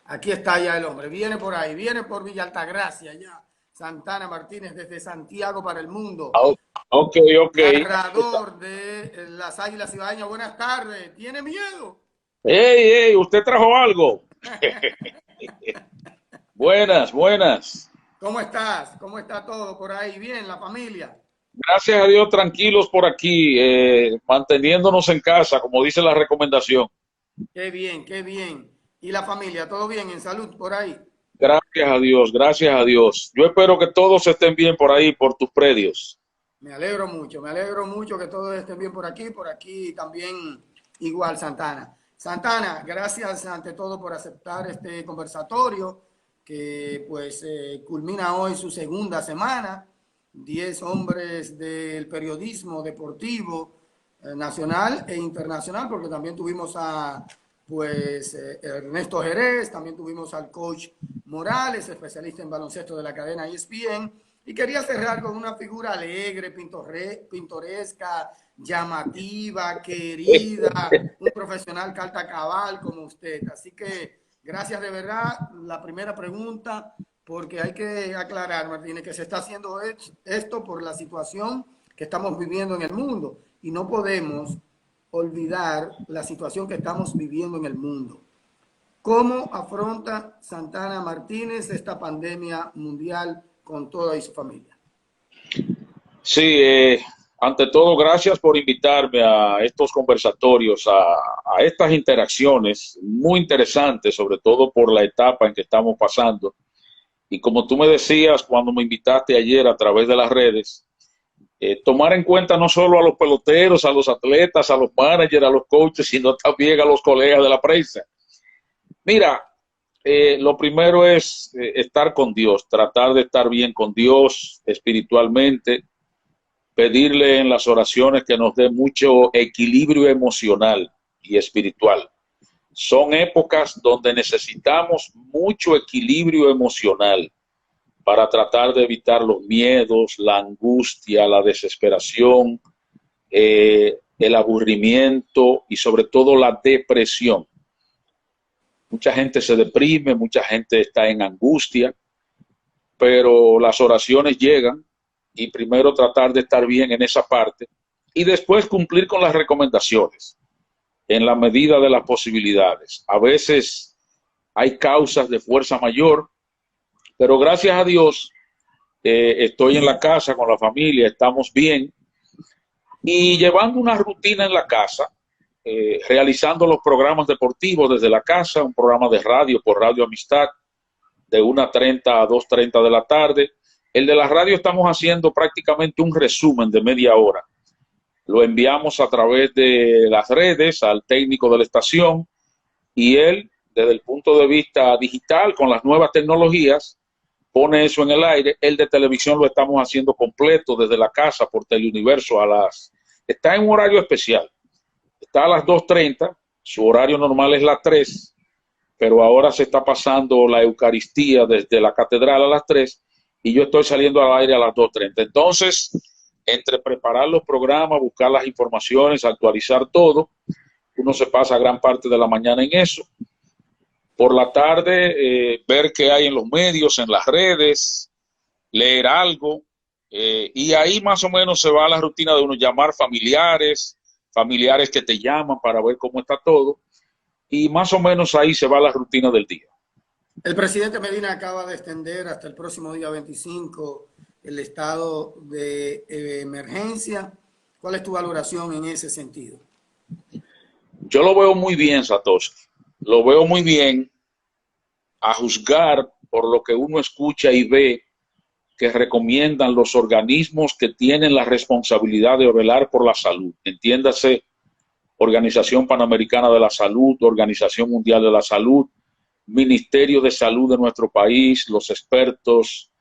Aquí está ya el hombre. Viene por ahí, viene por Villa Altagracia ya. Santana Martínez desde Santiago para el mundo. Ah, ok, ok. Narrador de las Águilas Ibaeñas. Buenas tardes. ¿Tiene miedo? Hey, hey, ¿usted trajo algo? Buenas, buenas. ¿Cómo estás? ¿Cómo está todo por ahí? Bien, la familia. Gracias a Dios, tranquilos por aquí, manteniéndonos en casa, como dice la recomendación. Qué bien, qué bien. ¿Y la familia? ¿Todo bien en salud por ahí? Gracias a Dios, gracias a Dios. Yo espero que todos estén bien por ahí, por tus predios. Me alegro mucho que todos estén bien por aquí también igual Santana. Santana, gracias ante todo por aceptar este conversatorio que pues culmina hoy su segunda semana. 10 hombres del periodismo deportivo nacional e internacional, porque también tuvimos a pues Ernesto Jerez, también tuvimos al coach Morales, especialista en baloncesto de la cadena ESPN, y quería cerrar con una figura alegre, pintoresca, llamativa, querida, un profesional carta cabal como usted. Así que gracias de verdad. La primera pregunta, porque hay que aclarar, Martínez, que se está haciendo esto por la situación que estamos viviendo en el mundo y no podemos olvidar la situación que estamos viviendo en el mundo. ¿Cómo afronta Santana Martínez esta pandemia mundial con toda y su familia? Sí, ante todo, gracias por invitarme a estos conversatorios, a estas interacciones muy interesantes, sobre todo por la etapa en que estamos pasando. Y como tú me decías cuando me invitaste ayer a través de las redes, tomar en cuenta no solo a los peloteros, a los atletas, a los managers, a los coaches, sino también a los colegas de la prensa. Mira, lo primero es estar con Dios, tratar de estar bien con Dios espiritualmente, pedirle en las oraciones que nos dé mucho equilibrio emocional y espiritual. Son épocas donde necesitamos mucho equilibrio emocional para tratar de evitar los miedos, la angustia, la desesperación, el aburrimiento y sobre todo la depresión. Mucha gente se deprime, mucha gente está en angustia, pero las oraciones llegan y primero tratar de estar bien en esa parte y después cumplir con las recomendaciones en la medida de las posibilidades. A veces hay causas de fuerza mayor, pero gracias a Dios estoy en la casa con la familia, estamos bien y llevando una rutina en la casa, realizando los programas deportivos desde la casa, un programa de radio por Radio Amistad de 1:30 a 2:30 de la tarde. El de la radio estamos haciendo prácticamente un resumen de media hora. Lo enviamos a través de las redes al técnico de la estación y él, desde el punto de vista digital, con las nuevas tecnologías, pone eso en el aire. El de televisión lo estamos haciendo completo desde la casa por Teleuniverso está en un horario especial. Está a las 2:30, su horario normal es las 3, pero ahora se está pasando la Eucaristía desde la catedral a las 3 y yo estoy saliendo al aire a las 2:30. Entonces, entre preparar los programas, buscar las informaciones, actualizar todo, uno se pasa gran parte de la mañana en eso. Por la tarde, ver qué hay en los medios, en las redes, leer algo, y ahí más o menos se va la rutina de uno, llamar familiares que te llaman para ver cómo está todo, y más o menos ahí se va la rutina del día. El presidente Medina acaba de extender hasta el próximo día 25 el estado de emergencia. ¿Cuál es tu valoración en ese sentido? Yo lo veo muy bien, Satoshi. Lo veo muy bien a juzgar por lo que uno escucha y ve que recomiendan los organismos que tienen la responsabilidad de velar por la salud. Entiéndase, Organización Panamericana de la Salud, Organización Mundial de la Salud, Ministerio de Salud de nuestro país, los expertos,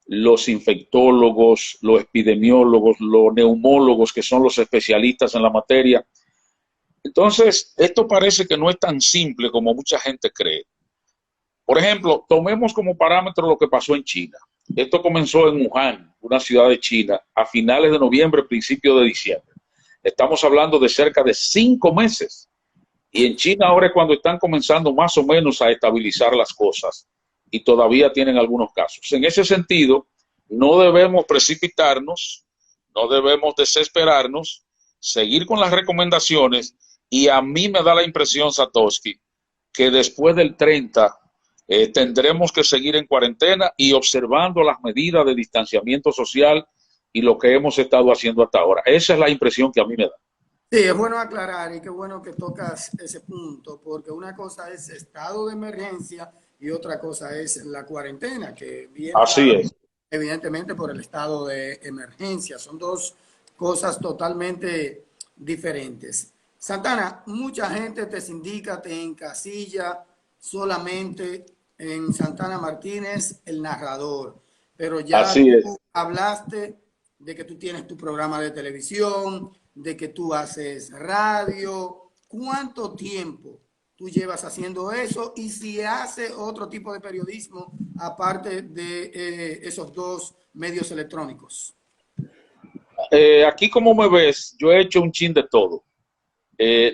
los infectólogos, los epidemiólogos, los neumólogos, que son los especialistas en la materia. Entonces, esto parece que no es tan simple como mucha gente cree. Por ejemplo, tomemos como parámetro lo que pasó en China. Esto comenzó en Wuhan, una ciudad de China, a finales de noviembre, principios de diciembre. Estamos hablando de cerca de 5 meses Y en China ahora es cuando están comenzando más o menos a estabilizar las cosas y todavía tienen algunos casos. En ese sentido, no debemos precipitarnos, no debemos desesperarnos, seguir con las recomendaciones y a mí me da la impresión, Satoshi, que después del 30 tendremos que seguir en cuarentena y observando las medidas de distanciamiento social y lo que hemos estado haciendo hasta ahora. Esa es la impresión que a mí me da. Sí, es bueno aclarar y qué bueno que tocas ese punto, porque una cosa es estado de emergencia y otra cosa es la cuarentena, que viene Así dado es. evidentemente por el estado de emergencia. Son dos cosas totalmente diferentes. Santana, mucha gente te sindica, te encasilla solamente en Santana Martínez, el narrador, pero ya Así es. tú hablaste de que tú tienes tu programa de televisión, de que tú haces radio. ¿Cuánto tiempo tú llevas haciendo eso? Y si hace otro tipo de periodismo aparte de esos dos medios electrónicos. Aquí como me ves, yo he hecho un chin de todo.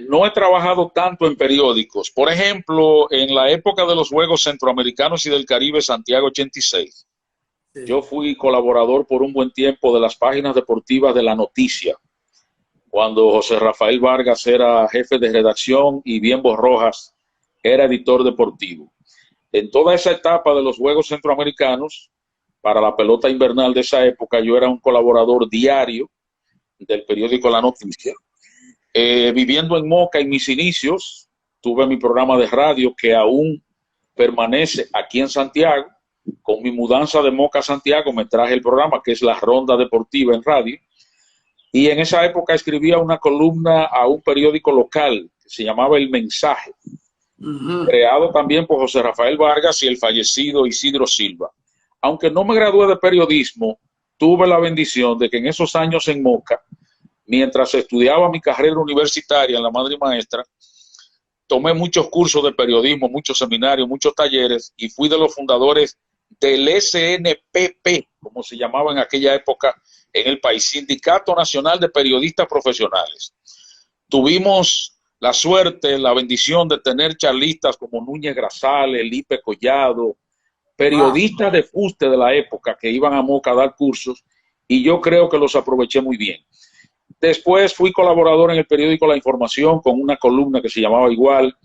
No he trabajado tanto en periódicos. Por ejemplo, en la época de los Juegos Centroamericanos y del Caribe, Santiago 86, Sí. yo fui colaborador por un buen tiempo de las páginas deportivas de La Noticia, cuando José Rafael Vargas era jefe de redacción y Bienbo Rojas era editor deportivo. En toda esa etapa de los Juegos Centroamericanos, para la pelota invernal de esa época, yo era un colaborador diario del periódico La Noticia. Viviendo en Moca en mis inicios, tuve mi programa de radio que aún permanece aquí en Santiago. Con mi mudanza de Moca a Santiago me traje el programa que es La Ronda Deportiva en radio. Y en esa época escribía una columna a un periódico local que se llamaba El Mensaje, creado también por José Rafael Vargas y el fallecido Isidro Silva. Aunque no me gradué de periodismo, tuve la bendición de que en esos años en Moca, mientras estudiaba mi carrera universitaria en la Madre y Maestra, tomé muchos cursos de periodismo, muchos seminarios, muchos talleres y fui de los fundadores del SNPP, como se llamaba en aquella época en el país, Sindicato Nacional de Periodistas Profesionales. Tuvimos la suerte, la bendición de tener charlistas como Núñez Grasales, Lipe Collado, Wow. periodistas de fuste de la época que iban a Moca a dar cursos y yo creo que los aproveché muy bien. Después fui colaborador en el periódico La Información con una columna que se llamaba igual.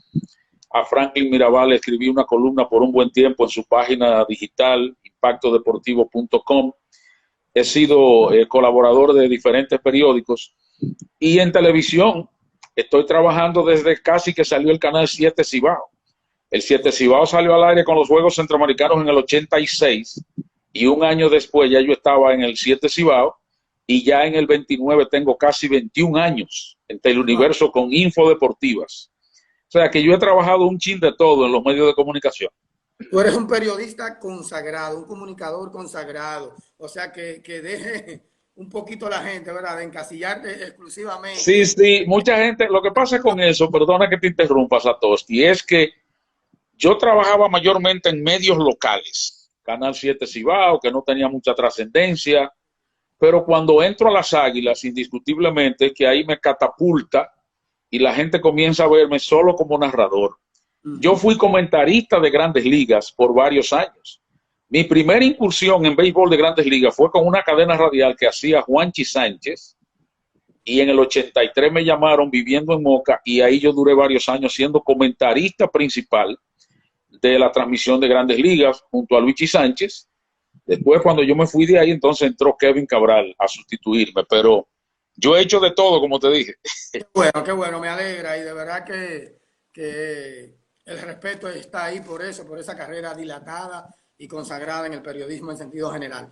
A Franklin Mirabal escribí una columna por un buen tiempo en su página digital, impactodeportivo.com. He sido colaborador de diferentes periódicos y en televisión estoy trabajando desde casi que salió el canal 7 Cibao. El 7 Cibao salió al aire con los Juegos Centroamericanos en el 86 y un año después ya yo estaba en el 7 Cibao y ya en el 29 tengo casi 21 años en Teleuniverso con Info Deportivas. O sea que yo he trabajado un chin de todo en los medios de comunicación. Tú eres un periodista consagrado, un comunicador consagrado. O sea, que deje un poquito la gente, ¿verdad? De encasillarte Sí, exclusivamente. sí, mucha gente, lo que pasa con eso, perdona que te interrumpa, Satoshi, es que yo trabajaba mayormente en medios locales, Canal 7 Cibao, que no tenía mucha trascendencia, pero cuando entro a las Águilas, indiscutiblemente que ahí me catapulta y la gente comienza a verme solo como narrador. Yo fui comentarista de Grandes Ligas por varios años. Mi primera incursión en béisbol de Grandes Ligas fue con una cadena radial que hacía Juanchi Sánchez y en el 83 me llamaron viviendo en Moca y ahí yo duré varios años siendo comentarista principal de la transmisión de Grandes Ligas junto a Luigi Sánchez. Después, cuando yo me fui de ahí, entonces entró Kevin Cabral a sustituirme, pero yo he hecho de todo, como te dije. Qué bueno, me alegra y de verdad que el respeto está ahí por eso, por esa carrera dilatada y consagrada en el periodismo en sentido general.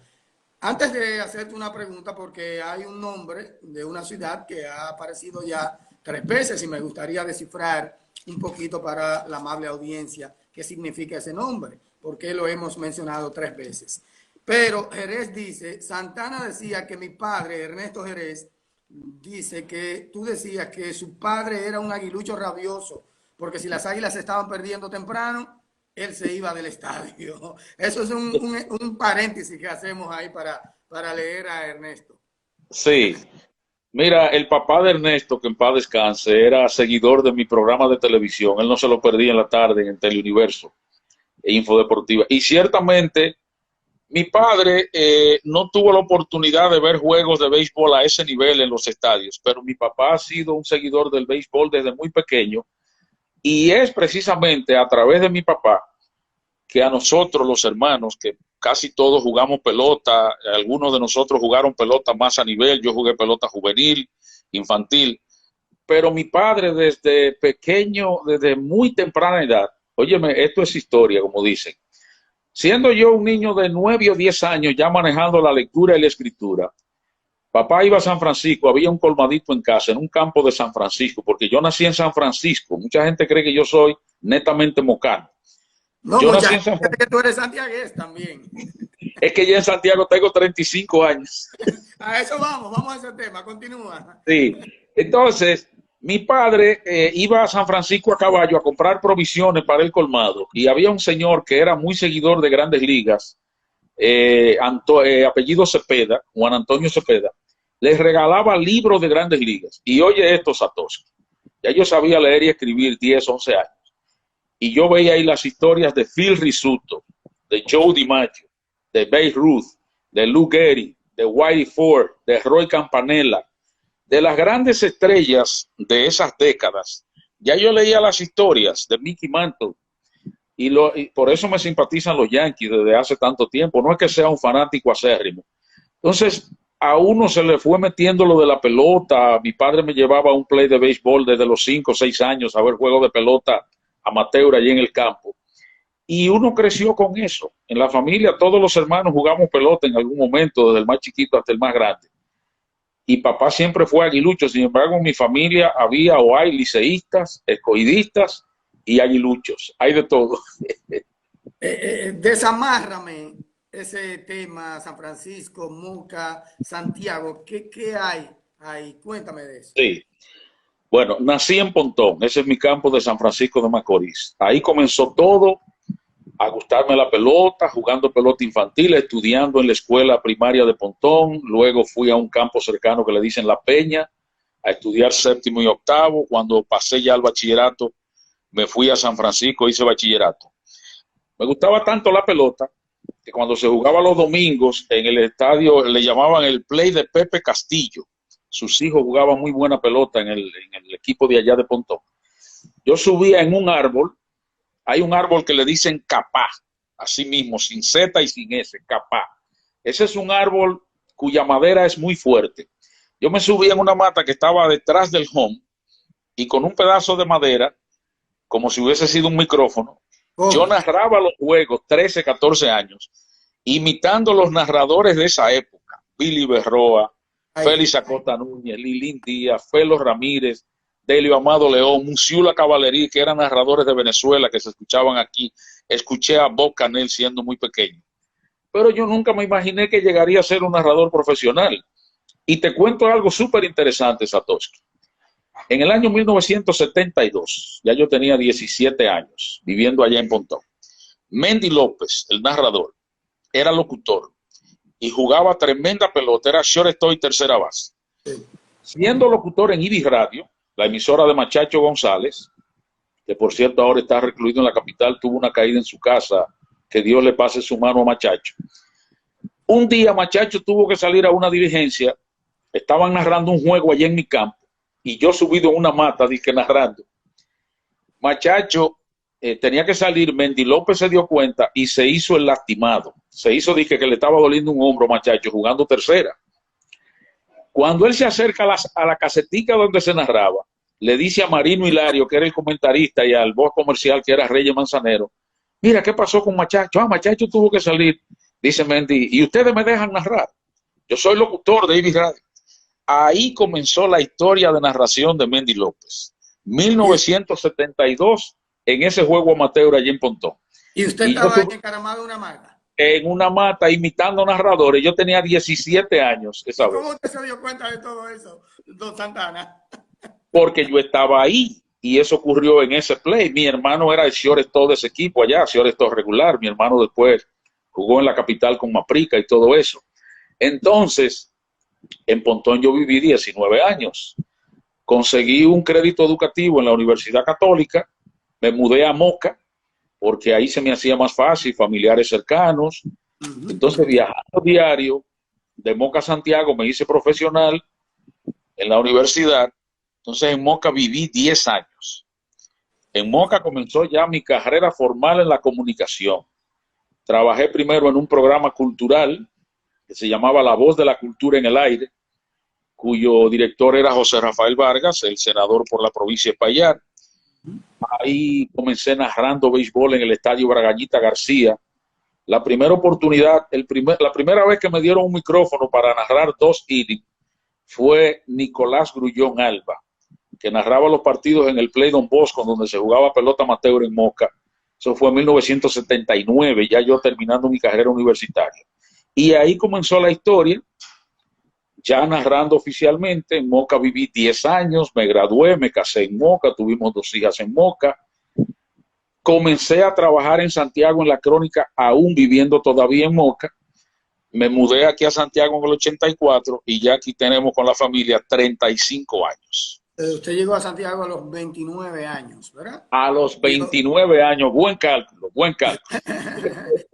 Antes de hacerte una pregunta, porque hay un nombre de una ciudad que ha aparecido ya 3 veces y me gustaría descifrar un poquito para la amable audiencia qué significa ese nombre, por qué lo hemos mencionado 3 veces. Pero Jerez dice, Santana decía que mi padre, Ernesto Jerez, dice que tú decías que su padre era un aguilucho rabioso, porque si las águilas estaban perdiendo temprano, él se iba del estadio. Eso es un paréntesis que hacemos ahí para leer a Ernesto. Sí, Mira, el papá de Ernesto, que en paz descanse, era seguidor de mi programa de televisión. Él no se lo perdía en la tarde en Teleuniverso e Infodeportiva. Y ciertamente, mi padre no tuvo la oportunidad de ver juegos de béisbol a ese nivel en los estadios, pero mi papá ha sido un seguidor del béisbol desde muy pequeño y es precisamente a través de mi papá que a nosotros los hermanos, que casi todos jugamos pelota, algunos de nosotros jugaron pelota más a nivel, yo jugué pelota juvenil, infantil, pero mi padre desde pequeño, desde muy temprana edad, óyeme, esto es historia, como dicen, siendo yo un niño de 9 o 10 años ya manejando la lectura y la escritura, papá iba a San Francisco, había un colmadito en casa, en un campo de San Francisco, porque yo nací en San Francisco, mucha gente cree que yo soy netamente mocano. No, Yo mucha nací en gente San cree Francisco. que tú eres santiagués también. Es que ya en Santiago tengo 35 años. A eso vamos a ese tema, continúa. Sí. Entonces, mi padre iba a San Francisco a caballo a comprar provisiones para el colmado y había un señor que era muy seguidor de Grandes Ligas, apellido Cepeda, Juan Antonio Cepeda, les regalaba libros de Grandes Ligas. Y oye esto, Satoshi, ya yo sabía leer y escribir 10, 11 años. Y yo veía ahí las historias de Phil Rizzuto, de Joe DiMaggio, de Babe Ruth, de Lou Gehrig, de Whitey Ford, de Roy Campanella, de las grandes estrellas de esas décadas. Ya yo leía las historias de Mickey Mantle y por eso me simpatizan los Yankees desde hace tanto tiempo. No es que sea un fanático acérrimo. Entonces, a uno se le fue metiendo lo de la pelota. Mi padre me llevaba a un play de béisbol desde los 5 o 6 años a ver juegos de pelota amateur allí en el campo. Y uno creció con eso. En la familia todos los hermanos jugamos pelota en algún momento, desde el más chiquito hasta el más grande. Y papá siempre fue aguilucho. Sin embargo, en mi familia había o hay liceístas, escogidistas y aguiluchos. Hay de todo. Desamárrame ese tema, San Francisco, Moca, Santiago. ¿Qué hay ahí? Cuéntame de eso. Sí. Bueno, nací en Pontón. Ese es mi campo de San Francisco de Macorís. Ahí comenzó todo a gustarme la pelota, jugando pelota infantil, estudiando en la escuela primaria de Pontón. Luego fui a un campo cercano que le dicen La Peña, a estudiar séptimo y octavo. Cuando pasé ya al bachillerato, me fui a San Francisco, hice bachillerato. Me gustaba tanto la pelota que cuando se jugaba los domingos en el estadio le llamaban el play de Pepe Castillo. Sus hijos jugaban muy buena pelota en el equipo de allá de Pontón. Yo subía en un árbol. Hay un árbol que le dicen capá, así mismo, sin Z y sin S, capá. Ese es un árbol cuya madera es muy fuerte. Yo me subí en una mata que estaba detrás del home y con un pedazo de madera, como si hubiese sido un micrófono, yo narraba los juegos, 13, 14 años, imitando los narradores de esa época. Billy Berroa, Félix Acosta Núñez, Lilín Díaz, Felo Ramírez, Delio Amado León, Musiula Cavallerí, que eran narradores de Venezuela que se escuchaban aquí. Escuché a Bob Canel siendo muy pequeño. Pero yo nunca me imaginé que llegaría a ser un narrador profesional. Y te cuento algo súper interesante, Satoshi. En el año 1972, ya yo tenía 17 años, viviendo allá en Pontón. Mendy López, el narrador, era locutor y jugaba tremenda pelota, era shortstop y tercera base. Siendo locutor en IBI Radio, la emisora de Machacho González, que por cierto ahora está recluido en la capital, tuvo una caída en su casa, que Dios le pase su mano a Machacho. Un día Machacho tuvo que salir a una diligencia, estaban narrando un juego allá en mi campo, y yo subido en una mata, dije narrando. Machacho tenía que salir, Mendy López se dio cuenta y se hizo el lastimado. Se hizo, dije que le estaba doliendo un hombro, Machacho, jugando tercera. Cuando él se acerca a la casetica donde se narraba, le dice a Marino Hilario, que era el comentarista, y al voz comercial, que era Reyes Manzanero, mira, ¿qué pasó con Machacho? Machacho tuvo que salir. Dice Mendy, ¿y ustedes me dejan narrar? Yo soy locutor de IBI Radio. Ahí comenzó la historia de narración de Mendy López. 1972, en ese juego amateur allí en Pontón. ¿Y usted estaba encaramado en una mata? En una mata, imitando narradores. Yo tenía 17 años esa vez. ¿Cómo usted se dio cuenta de todo eso, don Santana? Porque yo estaba ahí y eso ocurrió en ese play. Mi hermano era el shortstop de ese equipo allá, shortstop regular. Mi hermano después jugó en la capital con Maprica y todo eso. Entonces, En Pontón yo viví 19 años. Conseguí un crédito educativo en la Universidad Católica, me mudé a Moca, porque ahí se me hacía más fácil, familiares cercanos. Entonces, viajando diario de Moca a Santiago, me hice profesional en la universidad. Entonces, en Moca viví 10 años. En Moca comenzó ya mi carrera formal en la comunicación. Trabajé primero en un programa cultural que se llamaba La Voz de la Cultura en el Aire, cuyo director era José Rafael Vargas, el senador por la provincia de Payar. Ahí comencé narrando béisbol en el Estadio Bragañita García. La primera oportunidad, la primera vez que me dieron un micrófono para narrar 2 innings fue Nicolás Grullón Alba, que narraba los partidos en el Play Don Bosco, donde se jugaba pelota amateur en Moca. Eso fue en 1979, ya yo terminando mi carrera universitaria. Y ahí comenzó la historia, ya narrando oficialmente. En Moca viví 10 años, me gradué, me casé en Moca, tuvimos 2 hijas en Moca. Comencé a trabajar en Santiago en la crónica, aún viviendo todavía en Moca. Me mudé aquí a Santiago en el 84 y ya aquí tenemos con la familia 35 años. Usted llegó a Santiago a los 29 años, ¿verdad? A los 29 años, buen cálculo, buen cálculo.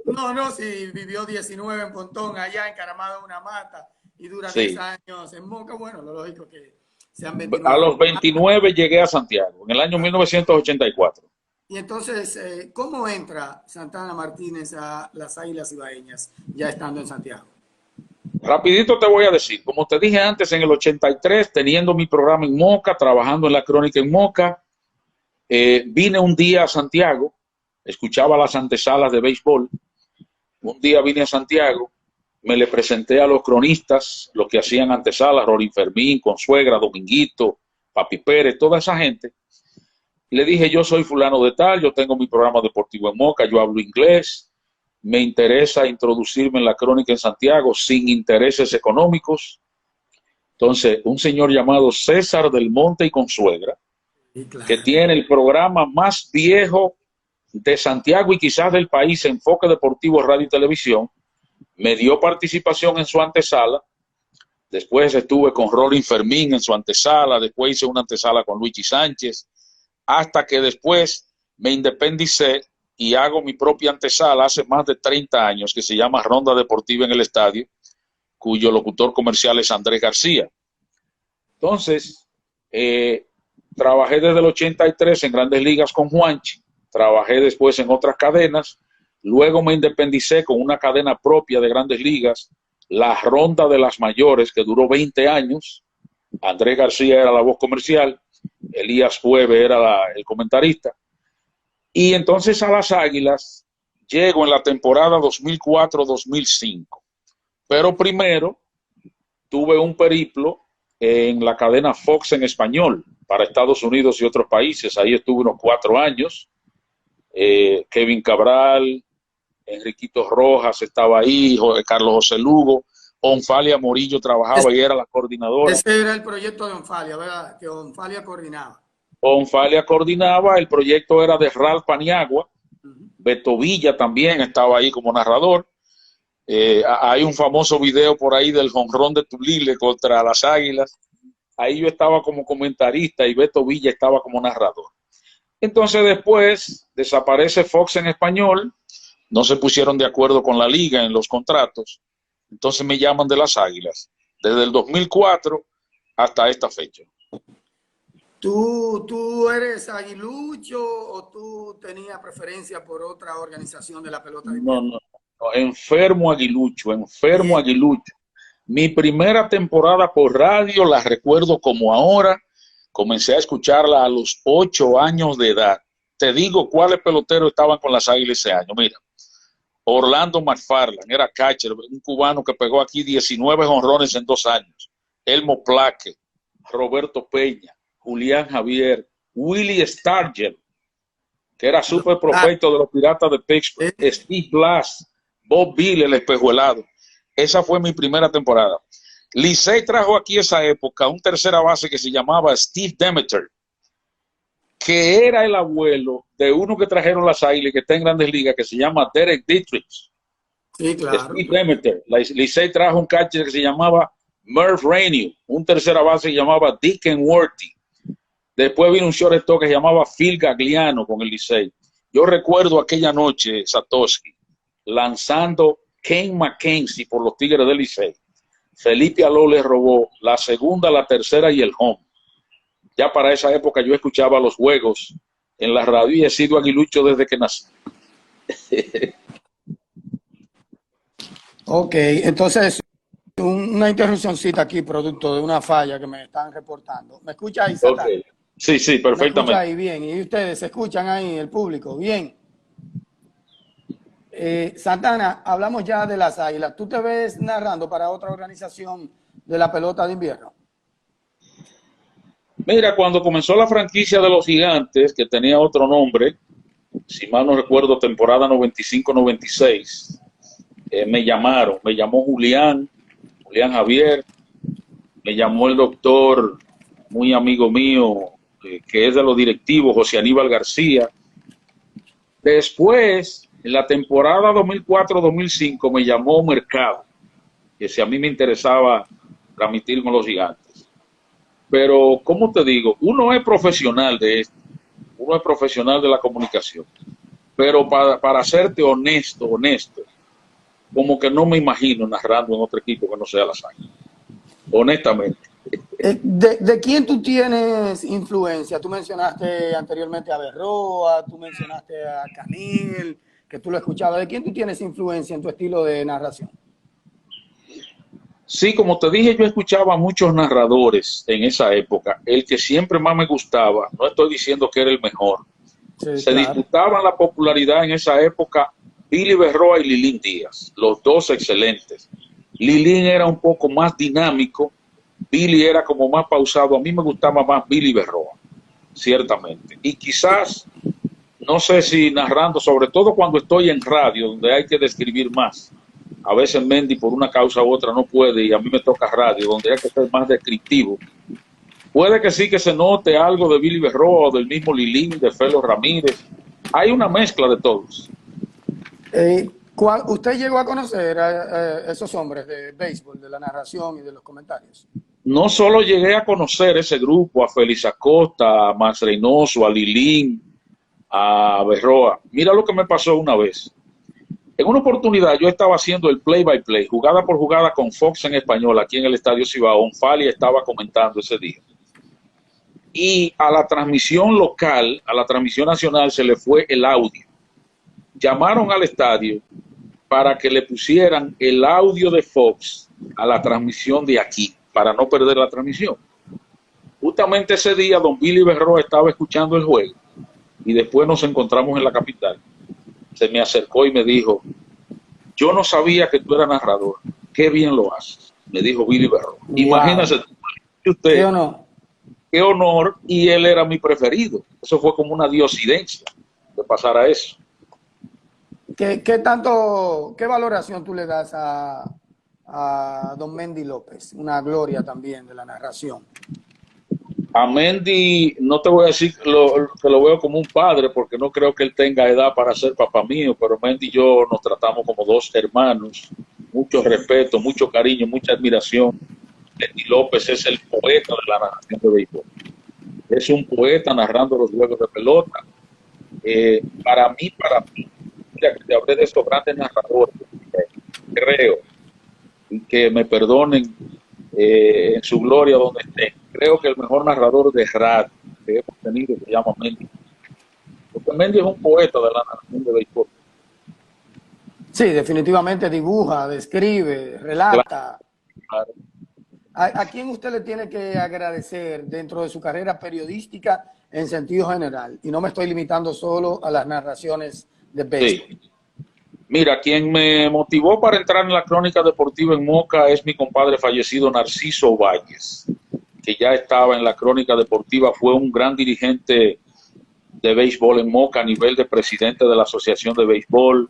No, si vivió 19 en Pontón, allá encaramado en una mata, y dura Sí. 10 años en Moca, bueno, lo lógico que sean 29. A los 29 llegué a Santiago, en el año 1984. Y entonces, ¿cómo entra Santana Martínez a las Águilas Ibaeñas ya estando en Santiago? Rapidito te voy a decir, como te dije antes, en el 83, teniendo mi programa en Moca, trabajando en la crónica en Moca, vine un día a Santiago, escuchaba las antesalas de béisbol. Un día vine a Santiago, me le presenté a los cronistas, los que hacían antesalas, Rorín Fermín, Consuegra, Dominguito, Papi Pérez, toda esa gente. Le dije, yo soy fulano de tal, yo tengo mi programa deportivo en Moca, yo hablo inglés, me interesa introducirme en la crónica en Santiago sin intereses económicos. Entonces, un señor llamado César del Monte y Consuegra, que tiene el programa más viejo de Santiago y quizás del país, Enfoque Deportivo Radio y Televisión, me dio participación en su antesala. Después estuve con Rorín Fermín en su antesala, después hice una antesala con Luigi Sánchez, hasta que después me independicé y hago mi propia antesala hace más de 30 años, que se llama Ronda Deportiva en el Estadio, cuyo locutor comercial es Andrés García. Entonces, trabajé desde el 83 en Grandes Ligas con Juanchi, trabajé después en otras cadenas, luego me independicé con una cadena propia de Grandes Ligas, la Ronda de las Mayores, que duró 20 años. Andrés García era la voz comercial, Elías Jueve era el comentarista. Y entonces a las Águilas llego en la temporada 2004-2005. Pero primero tuve un periplo en la cadena Fox en español para Estados Unidos y otros países. Ahí estuve unos 4 años. Kevin Cabral, Enriquito Rojas estaba ahí, Carlos José Lugo, Onfalia Morillo trabajaba y era la coordinadora. Ese era el proyecto de Onfalia, ¿verdad? Que Onfalia coordinaba. Onfalia coordinaba, el proyecto era de Ralph Paniagua, Beto Villa también estaba ahí como narrador. Hay un famoso video por ahí del jonrón de Tulile contra las Águilas. Ahí yo estaba como comentarista y Beto Villa estaba como narrador. Entonces después desaparece Fox en español, no se pusieron de acuerdo con la liga en los contratos, entonces me llaman de las Águilas, desde el 2004 hasta esta fecha. ¿Tú eres aguilucho o tú tenías preferencia por otra organización de la pelota? No, enfermo aguilucho, enfermo aguilucho. Mi primera temporada por radio la recuerdo como ahora. Comencé a escucharla a los 8 años de edad. Te digo cuáles peloteros estaban con las Águilas ese año. Mira, Orlando McFarland era catcher, un cubano que pegó aquí 19 jonrones en 2 años. Elmo Plaque, Roberto Peña, Julián Javier, Willie Stargell, que era súper prospecto de los Piratas de Pittsburgh, Steve Blass, Bob Bill, el espejuelado. Esa fue mi primera temporada. Licey trajo aquí esa época un tercera base que se llamaba Steve Demeter, que era el abuelo de uno que trajeron las Águilas, que está en Grandes Ligas, que se llama Derek Dietrich. Sí, claro. Steve Demeter. Licey trajo un catcher que se llamaba Merv Rainey, un tercera base que llamaba Dick Enworthy. Después vino un shortstop que se llamaba Phil Gagliano con el Licey. Yo recuerdo aquella noche, Satoshi, lanzando Kane McKenzie por los Tigres del Licey. Felipe Alou le robó la segunda, la tercera y el home. Ya para esa época yo escuchaba los juegos en la radio y he sido aguilucho desde que nací. Ok, entonces una interrupcióncita aquí, producto de una falla que me están reportando. ¿Me escucha ahí, Santana? Okay. Sí, sí, perfectamente. ¿Me escucha ahí bien? ¿Y ustedes se escuchan ahí, el público? Bien. Santana, hablamos ya de las Águilas. ¿Tú te ves narrando para otra organización de la pelota de invierno? Mira, cuando comenzó la franquicia de los Gigantes, que tenía otro nombre, si mal no recuerdo, temporada 95-96, me llamó Julián Javier, me llamó el doctor, muy amigo mío, que es de los directivos, José Aníbal García. Después, en la temporada 2004-2005, me llamó Mercado, que si a mí me interesaba transmitir con los Gigantes. Pero, ¿cómo te digo? Uno es profesional de esto, uno es profesional de la comunicación, pero para serte honesto, como que no me imagino narrando en otro equipo que no sea las Águilas, honestamente. ¿De quién tú tienes influencia? Tú mencionaste anteriormente a Berroa, tú mencionaste a Canil, que tú lo escuchabas. ¿De quién tú tienes influencia en tu estilo de narración? Sí, como te dije, yo escuchaba a muchos narradores en esa época. El que siempre más me gustaba, no estoy diciendo que era el mejor, Sí, se claro. disputaban la popularidad en esa época Billy Berroa y Lilín Díaz, los dos excelentes. Lilín era un poco más dinámico, Billy era como más pausado. A mí me gustaba más Billy Berroa, ciertamente. Y quizás, no sé si narrando, sobre todo cuando estoy en radio, donde hay que describir más. A veces Mendy por una causa u otra no puede y a mí me toca radio, donde hay que ser más descriptivo. Puede que sí que se note algo de Billy Berroa o del mismo Lilín, de Felo Ramírez. Hay una mezcla de todos. ¿Usted llegó a conocer a esos hombres de béisbol, de la narración y de los comentarios? No solo llegué a conocer ese grupo, a Félix Acosta, a Max Reynoso, a Lilín, a Berroa. Mira lo que me pasó una vez. En una oportunidad yo estaba haciendo el play-by-play, jugada por jugada con Fox en español, aquí en el Estadio Cibao. Fali estaba comentando ese día. Y a la transmisión local, a la transmisión nacional, se le fue el audio. Llamaron al estadio para que le pusieran el audio de Fox a la transmisión de aquí, para no perder la transmisión. Justamente ese día, don Billy Berroa estaba escuchando el juego y después nos encontramos en la capital. Se me acercó y me dijo, yo no sabía que tú eras narrador, qué bien lo haces, me dijo Billy Berroa. Wow. Imagínese usted, qué honor, y él era mi preferido. Eso fue como una diosidencia de pasar a eso. ¿Qué valoración tú le das a don Mendy López? Una gloria también de la narración. A Mendy, no te voy a decir que lo veo como un padre, porque no creo que él tenga edad para ser papá mío, pero Mendy y yo nos tratamos como dos hermanos, mucho respeto, mucho cariño, mucha admiración. Mendy López es el poeta de la narración de béisbol. Es un poeta narrando los juegos de pelota. Para mí, mira, que te hablé de estos grandes narradores, creo, y que me perdonen en su gloria donde esté. Creo que el mejor narrador de radio que hemos tenido se llama Mendy. Porque Mendy es un poeta de la narración de béisbol. Sí, definitivamente dibuja, describe, relata. Claro. ¿A quién usted le tiene que agradecer dentro de su carrera periodística en sentido general? Y no me estoy limitando solo a las narraciones de béisbol. Sí. Mira, quien me motivó para entrar en la crónica deportiva en Moca es mi compadre fallecido Narciso Valles, que ya estaba en la crónica deportiva, fue un gran dirigente de béisbol en Moca a nivel de presidente de la Asociación de Béisbol.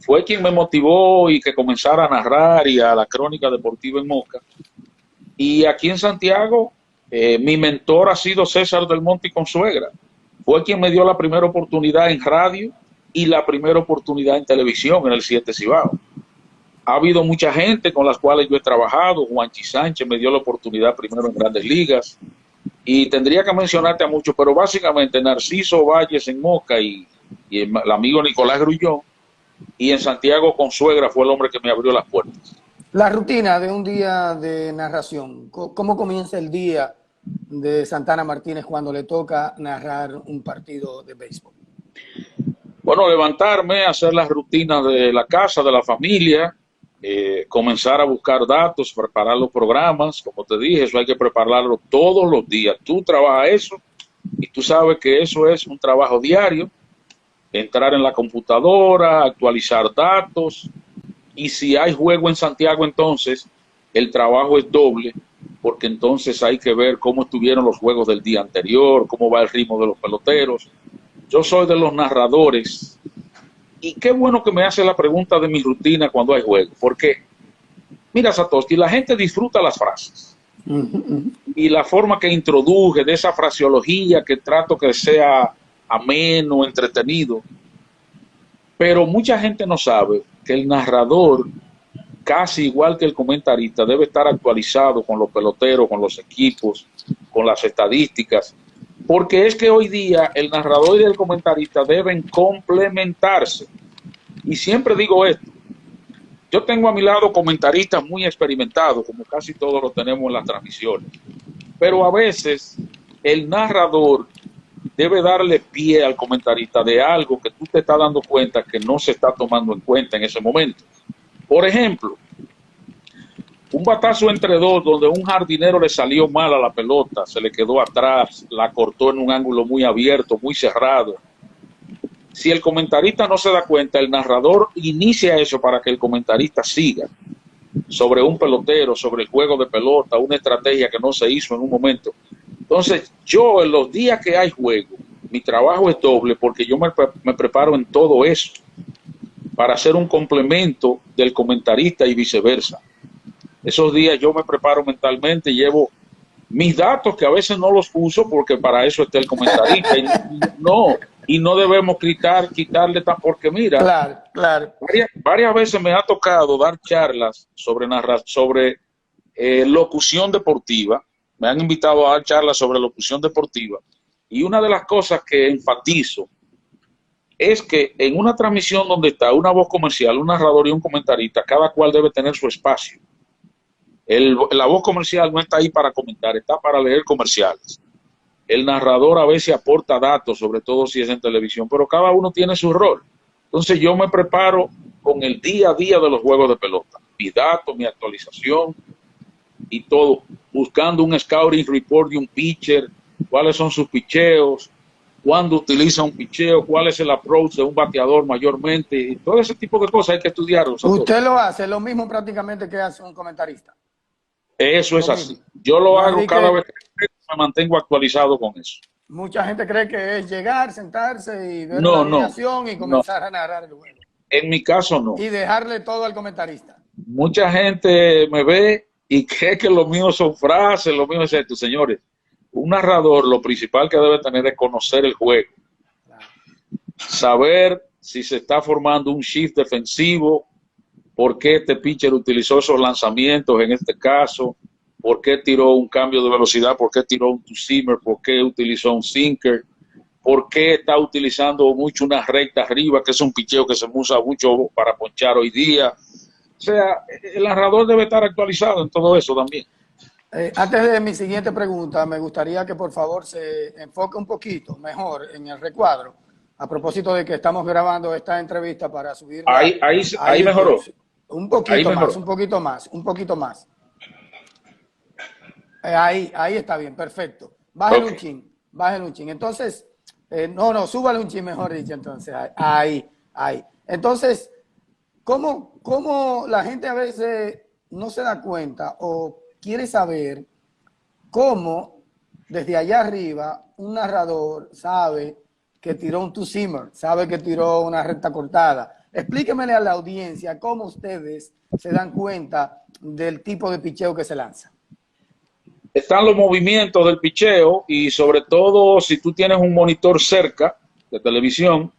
Fue quien me motivó y que comenzara a narrar y a la crónica deportiva en Moca. Y aquí en Santiago, mi mentor ha sido César del Monte y Consuegra. Fue quien me dio la primera oportunidad en radio y la primera oportunidad en televisión en el 7 Cibao. Ha habido mucha gente con las cuales yo he trabajado. Juanchi Sánchez me dio la oportunidad primero en Grandes Ligas. Y tendría que mencionarte a muchos, pero básicamente Narciso Valles en Moca y el amigo Nicolás Grullón. Y en Santiago Consuegra fue el hombre que me abrió las puertas. La rutina de un día de narración, ¿cómo comienza el día de Santana Martínez cuando le toca narrar un partido de béisbol? Bueno, levantarme, hacer las rutinas de la casa, de la familia, comenzar a buscar datos, preparar los programas. Como te dije, eso hay que prepararlo todos los días. Tú trabajas eso y tú sabes que eso es un trabajo diario. Entrar en la computadora, actualizar datos. Y si hay juego en Santiago, entonces el trabajo es doble, porque entonces hay que ver cómo estuvieron los juegos del día anterior, cómo va el ritmo de los peloteros. Yo soy de los narradores. Y qué bueno que me hace la pregunta de mi rutina cuando hay juego, porque, mira, Satoshi, la gente disfruta las frases. Y la forma que introduje de esa fraseología que trato que sea ameno, entretenido. Pero mucha gente no sabe que el narrador, casi igual que el comentarista, debe estar actualizado con los peloteros, con los equipos, con las estadísticas, porque es que hoy día el narrador y el comentarista deben complementarse. Y siempre digo esto, yo tengo a mi lado comentaristas muy experimentados, como casi todos lo tenemos en las transmisiones, pero a veces el narrador debe darle pie al comentarista de algo que tú te estás dando cuenta que no se está tomando en cuenta en ese momento. Por ejemplo, un batazo entre dos donde un jardinero le salió mal a la pelota, se le quedó atrás, la cortó en un ángulo muy abierto, muy cerrado. Si el comentarista no se da cuenta, el narrador inicia eso para que el comentarista siga sobre un pelotero, sobre el juego de pelota, una estrategia que no se hizo en un momento. Entonces, yo en los días que hay juego, mi trabajo es doble porque yo me preparo en todo eso para hacer un complemento del comentarista y viceversa. Esos días yo me preparo mentalmente, llevo mis datos que a veces no los uso porque para eso está el comentarista y no debemos quitarle tan, porque mira, claro. Varias veces me ha tocado dar charlas sobre locución deportiva. Me han invitado a dar charlas sobre locución deportiva y una de las cosas que enfatizo es que en una transmisión donde está una voz comercial, un narrador y un comentarista, cada cual debe tener su espacio. La voz comercial no está ahí para comentar, está para leer comerciales. El narrador a veces aporta datos, sobre todo si es en televisión, pero cada uno tiene su rol. Entonces yo me preparo con el día a día de los juegos de pelota, mi dato, mi actualización y todo, buscando un scouting report de un pitcher, cuáles son sus picheos, cuándo utiliza un picheo, cuál es el approach de un bateador mayormente, y todo ese tipo de cosas hay que estudiarlo. Usted lo hace, lo mismo prácticamente que hace un comentarista. Eso es así. Yo lo hago cada vez que me mantengo actualizado con eso. Mucha gente cree que es llegar, sentarse y ver la alineación y comenzar a narrar el juego. En mi caso no. Y dejarle todo al comentarista. Mucha gente me ve y cree que lo mío son frases, lo mío es esto. Señores, un narrador lo principal que debe tener es conocer el juego. Claro. Saber si se está formando un shift defensivo, por qué este pitcher utilizó esos lanzamientos en este caso, por qué tiró un cambio de velocidad, por qué tiró un two-seamer, por qué utilizó un sinker, por qué está utilizando mucho una recta arriba, que es un picheo que se usa mucho para ponchar hoy día. O sea, el narrador debe estar actualizado en todo eso también. Antes de mi siguiente pregunta, me gustaría que por favor se enfoque un poquito mejor en el recuadro, a propósito de que estamos grabando esta entrevista para subir. Ahí mejoró. Un poquito más, un poquito más. Ahí está bien, perfecto. Bájale un chin. Entonces, súbale un chin, mejor dicho, entonces. Ahí. Entonces, ¿cómo la gente a veces no se da cuenta o quiere saber cómo desde allá arriba un narrador sabe que tiró un two-seamer, sabe que tiró una recta cortada? Explíquemele a la audiencia cómo ustedes se dan cuenta del tipo de picheo que se lanza. Están los movimientos del picheo y sobre todo si tú tienes un monitor cerca de televisión,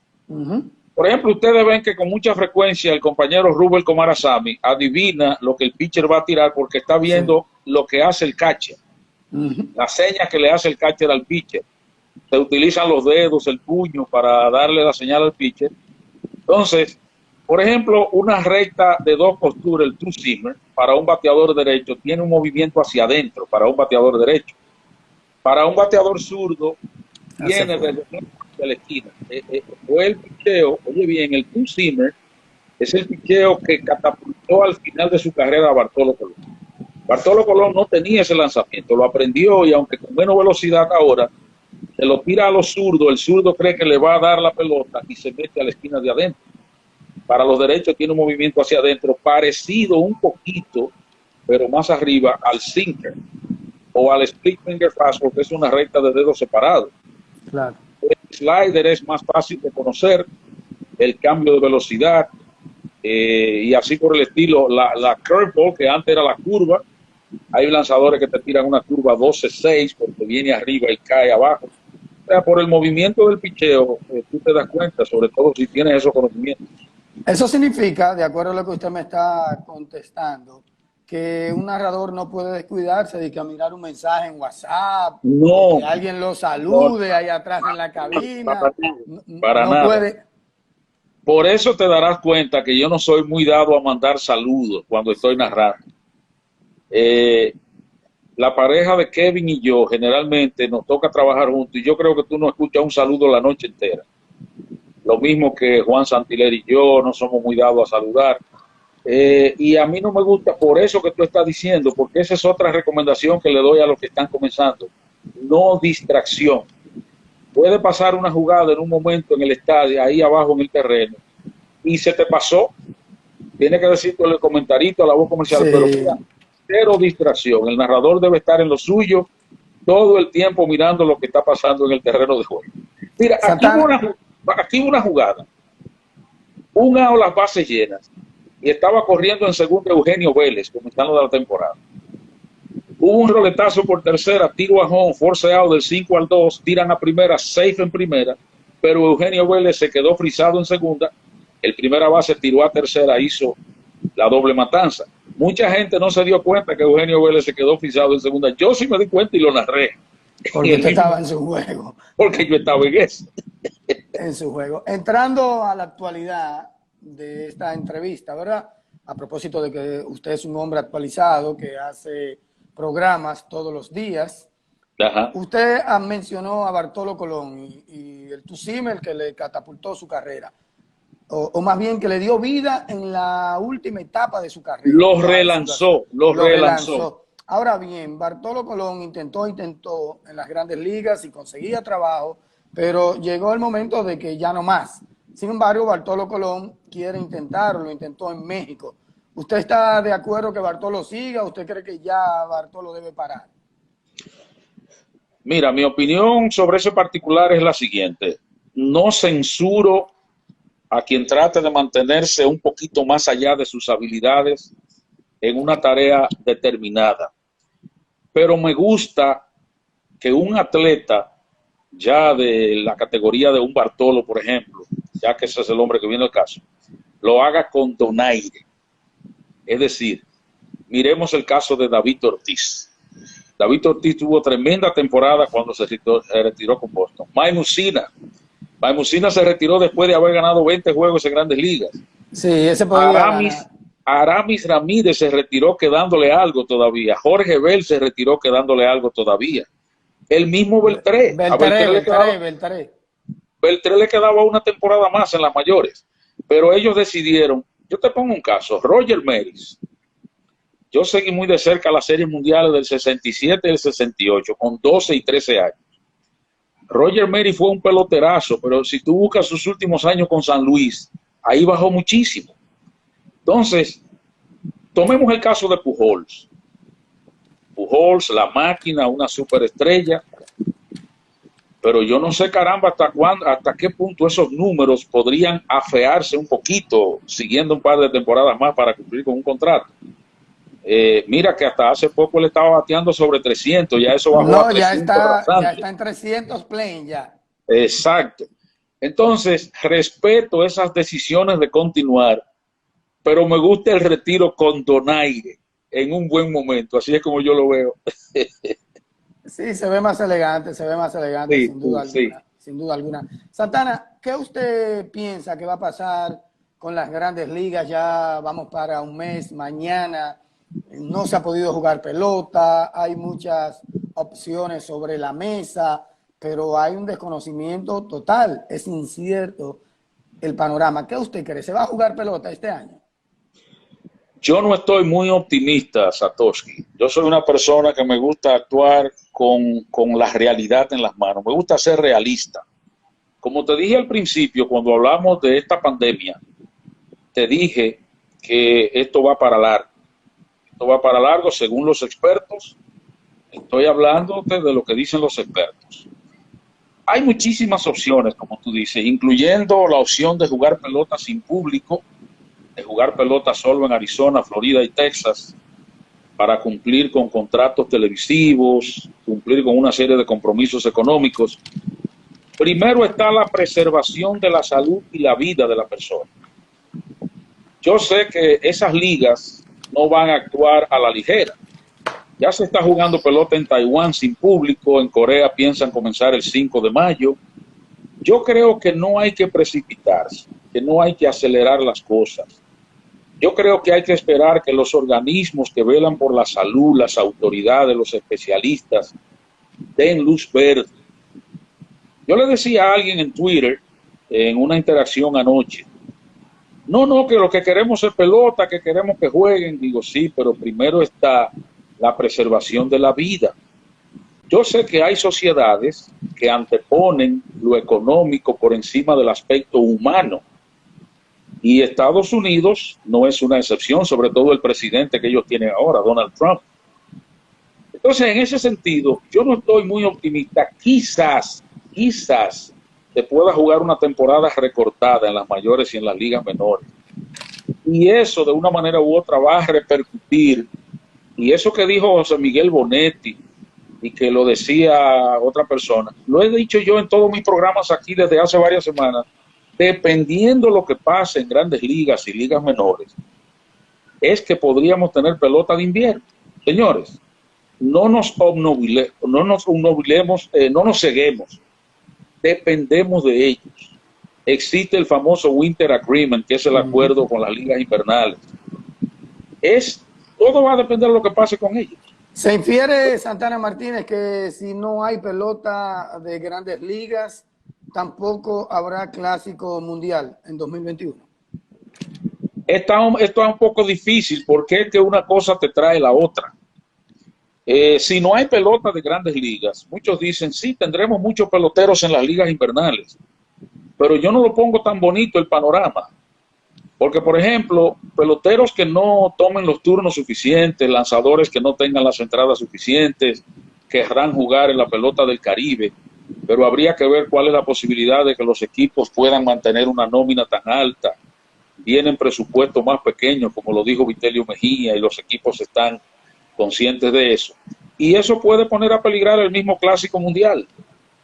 Por ejemplo, ustedes ven que con mucha frecuencia el compañero Rubel Komarasamy adivina lo que el pitcher va a tirar porque está viendo lo que hace el catcher, la seña que le hace el catcher al pitcher. Se utilizan los dedos, el puño para darle la señal al pitcher. Entonces, por ejemplo, una recta de dos posturas, el two-seamer, para un bateador derecho, tiene un movimiento hacia adentro para un bateador derecho. Para un bateador zurdo, tiene desde la esquina. Fue el picheo, oye bien, el two-seamer es el picheo que catapultó al final de su carrera a Bartolo Colón. Bartolo Colón no tenía ese lanzamiento, lo aprendió y aunque con menos velocidad ahora, se lo tira a los zurdos, el zurdo cree que le va a dar la pelota y se mete a la esquina de adentro. Para los derechos tiene un movimiento hacia adentro, parecido un poquito, pero más arriba al sinker o al split finger fastball, que es una recta de dedos separados. Claro. El slider es más fácil de conocer, el cambio de velocidad y así por el estilo. La curveball, que antes era la curva, hay lanzadores que te tiran una curva 12-6 porque viene arriba y cae abajo. O sea, por el movimiento del picheo, tú te das cuenta, sobre todo si tienes esos conocimientos. Eso significa, de acuerdo a lo que usted me está contestando, que un narrador no puede descuidarse de que a mirar un mensaje en WhatsApp, No, que alguien lo salude no, ahí atrás en la cabina. Para no nada. puede. Por eso te darás cuenta que yo no soy muy dado a mandar saludos cuando estoy narrando. La pareja de Kevin y yo generalmente nos toca trabajar juntos y yo creo que tú no escuchas un saludo la noche entera. Lo mismo que Juan Santiler y yo, no somos muy dados a saludar. Y a mí no me gusta por eso que tú estás diciendo, porque esa es otra recomendación que le doy a los que están comenzando. No distracción. Puede pasar una jugada en un momento en el estadio, ahí abajo en el terreno, y se te pasó. Tiene que decirte el comentarito a la voz comercial, Sí. pero mira, cero distracción. El narrador debe estar en lo suyo todo el tiempo mirando lo que está pasando en el terreno de juego. Mira, aquí hubo una jugada, una o las bases llenas, y estaba corriendo en segunda Eugenio Vélez, comenzando la temporada. Hubo un roletazo por tercera, tiro a home, force out del 5-2, tiran a primera, safe en primera, pero Eugenio Vélez se quedó frisado en segunda, el primera base tiró a tercera, hizo la doble matanza. Mucha gente no se dio cuenta que Eugenio Vélez se quedó frisado en segunda. Yo sí me di cuenta y lo narré. Porque usted estaba en su juego. Porque yo estaba en eso. En su juego. Entrando a la actualidad de esta entrevista, ¿verdad? A propósito de que usted es un hombre actualizado que hace programas todos los días. Ajá. Usted mencionó a Bartolo Colón y el two-seamer que le catapultó su carrera. O más bien que le dio vida en la última etapa de su carrera. Lo relanzó. Ahora bien, Bartolo Colón intentó en las grandes ligas y conseguía trabajo, pero llegó el momento de que ya no más. Sin embargo, Bartolo Colón quiere intentarlo, lo intentó en México. ¿Usted está de acuerdo que Bartolo siga? ¿Usted cree que ya Bartolo debe parar? Mira, mi opinión sobre ese particular es la siguiente. No censuro a quien trate de mantenerse un poquito más allá de sus habilidades en una tarea determinada. Pero me gusta que un atleta ya de la categoría de un Bartolo, por ejemplo, ya que ese es el hombre que viene al caso, lo haga con donaire. Es decir, miremos el caso de David Ortiz. David Ortiz tuvo tremenda temporada cuando se retiró con Boston. Mike Mussina se retiró después de haber ganado 20 juegos en Grandes Ligas. Sí, ese podría Aramis Ramírez se retiró quedándole algo todavía. Jorge Bell se retiró quedándole algo todavía. El mismo Beltré. Beltré le quedaba una temporada más en las mayores. Pero ellos decidieron, yo te pongo un caso, Roger Maris. Yo seguí muy de cerca las series mundiales del 67 y el 68, con 12 y 13 años. Roger Maris fue un peloterazo, pero si tú buscas sus últimos años con San Luis, ahí bajó muchísimo. Entonces, tomemos el caso de Pujols. Pujols, la máquina, una superestrella, pero yo no sé, caramba, hasta qué punto esos números podrían afearse un poquito, siguiendo un par de temporadas más para cumplir con un contrato. Mira que hasta hace poco le estaba bateando sobre 300, ya eso bajó a 300. Ya está en 300 playing ya. Exacto. Entonces, respeto esas decisiones de continuar, pero me gusta el retiro con donaire en un buen momento, así es como yo lo veo. Sí, se ve más elegante, Sí, sin duda sí, sí. alguna, sin duda alguna. Santana, ¿qué usted piensa que va a pasar con las grandes ligas? Ya vamos para un mes, mañana no se ha podido jugar pelota, hay muchas opciones sobre la mesa, pero hay un desconocimiento total, es incierto el panorama. ¿Qué usted cree? ¿Se va a jugar pelota este año? Yo no estoy muy optimista, Satoshi. Yo soy una persona que me gusta actuar con la realidad en las manos. Me gusta ser realista. Como te dije al principio, cuando hablamos de esta pandemia, te dije que esto va para largo. Esto va para largo según los expertos. Estoy hablando de lo que dicen los expertos. Hay muchísimas opciones, como tú dices, incluyendo la opción de jugar pelota sin público, de jugar pelota solo en Arizona, Florida y Texas, para cumplir con contratos televisivos, cumplir con una serie de compromisos económicos. Primero está la preservación de la salud y la vida de la persona. Yo sé que esas ligas no van a actuar a la ligera. Ya se está jugando pelota en Taiwán sin público, en Corea piensan comenzar el 5 de mayo. Yo creo que no hay que precipitarse, que no hay que acelerar las cosas. Yo creo que hay que esperar que los organismos que velan por la salud, las autoridades, los especialistas, den luz verde. Yo le decía a alguien en Twitter, en una interacción anoche, no, que lo que queremos es pelota, que queremos que jueguen. Digo, sí, pero primero está la preservación de la vida. Yo sé que hay sociedades que anteponen lo económico por encima del aspecto humano. Y Estados Unidos no es una excepción, sobre todo el presidente que ellos tienen ahora, Donald Trump. Entonces, en ese sentido, yo no estoy muy optimista. Quizás se pueda jugar una temporada recortada en las mayores y en las ligas menores. Y eso, de una manera u otra, va a repercutir. Y eso que dijo José Miguel Bonetti, y que lo decía otra persona, lo he dicho yo en todos mis programas aquí desde hace varias semanas, dependiendo lo que pase en grandes ligas y ligas menores, es que podríamos tener pelota de invierno. Señores, no nos obnubilemos, no nos ceguemos, dependemos de ellos. Existe el famoso Winter Agreement, que es el acuerdo con las ligas invernales. Todo va a depender de lo que pase con ellos. Se infiere, Santana Martínez, que si no hay pelota de grandes ligas, tampoco habrá clásico mundial en 2021. Esto es un poco difícil porque es que una cosa te trae la otra. Si no hay pelota de grandes ligas, muchos dicen, sí, tendremos muchos peloteros en las ligas invernales, pero yo no lo pongo tan bonito el panorama. Porque, por ejemplo, peloteros que no tomen los turnos suficientes, lanzadores que no tengan las entradas suficientes, querrán jugar en la pelota del Caribe, pero habría que ver cuál es la posibilidad de que los equipos puedan mantener una nómina tan alta. Vienen presupuestos más pequeños, como lo dijo Vitelio Mejía, y los equipos están conscientes de eso. Y eso puede poner a peligrar el mismo Clásico Mundial,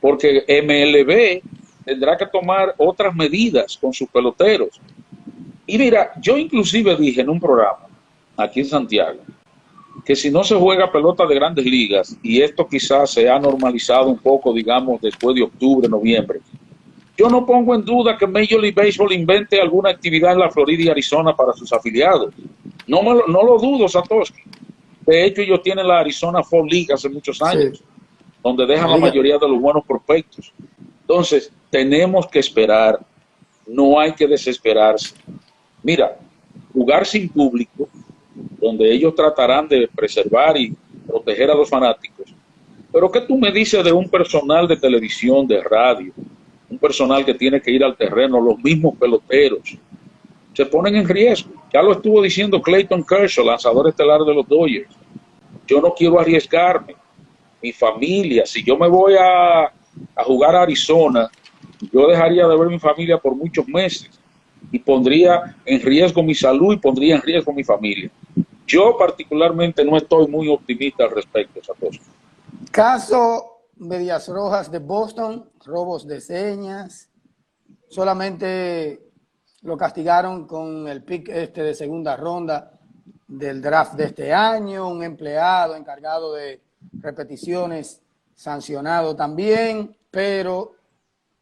porque MLB tendrá que tomar otras medidas con sus peloteros. Y mira, yo inclusive dije en un programa aquí en Santiago que si no se juega pelota de grandes ligas, y esto quizás se ha normalizado un poco, digamos, después de octubre, noviembre, yo no pongo en duda que Major League Baseball invente alguna actividad en la Florida y Arizona para sus afiliados. No lo dudo, Satoshi. De hecho, ellos tienen la Arizona Fall League hace muchos años, sí, donde dejan la mayoría de los buenos prospectos. Entonces, tenemos que esperar, no hay que desesperarse. Mira, jugar sin público, donde ellos tratarán de preservar y proteger a los fanáticos. Pero ¿qué tú me dices de un personal de televisión, de radio, un personal que tiene que ir al terreno, los mismos peloteros? Se ponen en riesgo. Ya lo estuvo diciendo Clayton Kershaw, lanzador estelar de los Dodgers. Yo no quiero arriesgarme. Mi familia, si yo me voy a jugar a Arizona, yo dejaría de ver mi familia por muchos meses y pondría en riesgo mi salud y pondría en riesgo mi familia. Yo particularmente no estoy muy optimista al respecto, Satoshi. Caso Medias Rojas de Boston, robos de señas. solamente lo castigaron con el pick de segunda ronda del draft de este año, un empleado encargado de repeticiones sancionado también, pero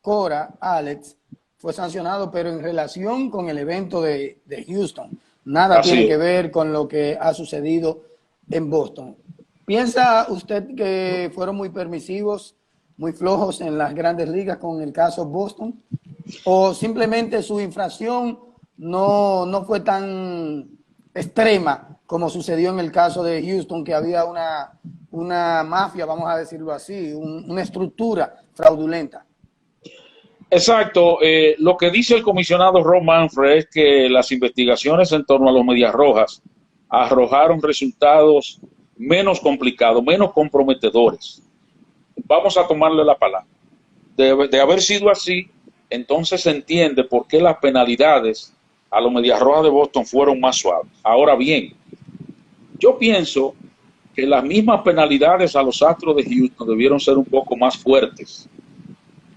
Cora, Alex, fue sancionado, pero en relación con el evento de Houston. Nada tiene que ver con lo que ha sucedido en Boston. ¿Piensa usted que fueron muy permisivos, muy flojos en las grandes ligas con el caso Boston? ¿O simplemente su infracción no fue tan extrema como sucedió en el caso de Houston, que había una mafia, vamos a decirlo así, una estructura fraudulenta? Exacto. Lo que dice el comisionado Rob Manfred es que las investigaciones en torno a los Medias Rojas arrojaron resultados menos complicados, menos comprometedores. Vamos a tomarle la palabra. De haber sido así, entonces se entiende por qué las penalidades a los Medias Rojas de Boston fueron más suaves. Ahora bien, yo pienso que las mismas penalidades a los Astros de Houston debieron ser un poco más fuertes.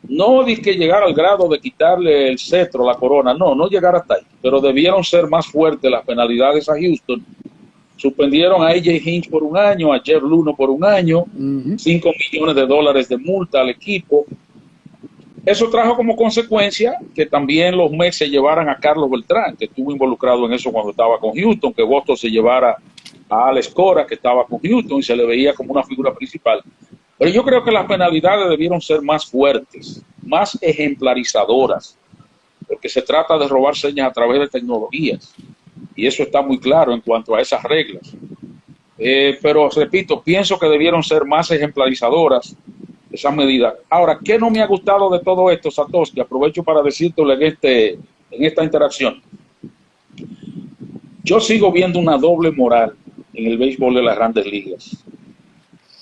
No de que llegar al grado de quitarle el cetro, la corona, no llegar hasta ahí, pero debieron ser más fuertes las penalidades a Houston. Suspendieron a AJ Hinch por un año, a Jeff Luhnow por un año, $5 millones de multa al equipo. Eso trajo como consecuencia que también los Mets se llevaran a Carlos Beltrán, que estuvo involucrado en eso cuando estaba con Houston, que Boston se llevara a Alex Cora, que estaba con Houston y se le veía como una figura principal. Pero yo creo que las penalidades debieron ser más fuertes, más ejemplarizadoras, porque se trata de robar señas a través de tecnologías. Y eso está muy claro en cuanto a esas reglas. Pero, repito, pienso que debieron ser más ejemplarizadoras esas medidas. Ahora, ¿qué no me ha gustado de todo esto, Satoshi? Aprovecho para decírtelo en esta interacción. Yo sigo viendo una doble moral en el béisbol de las grandes ligas.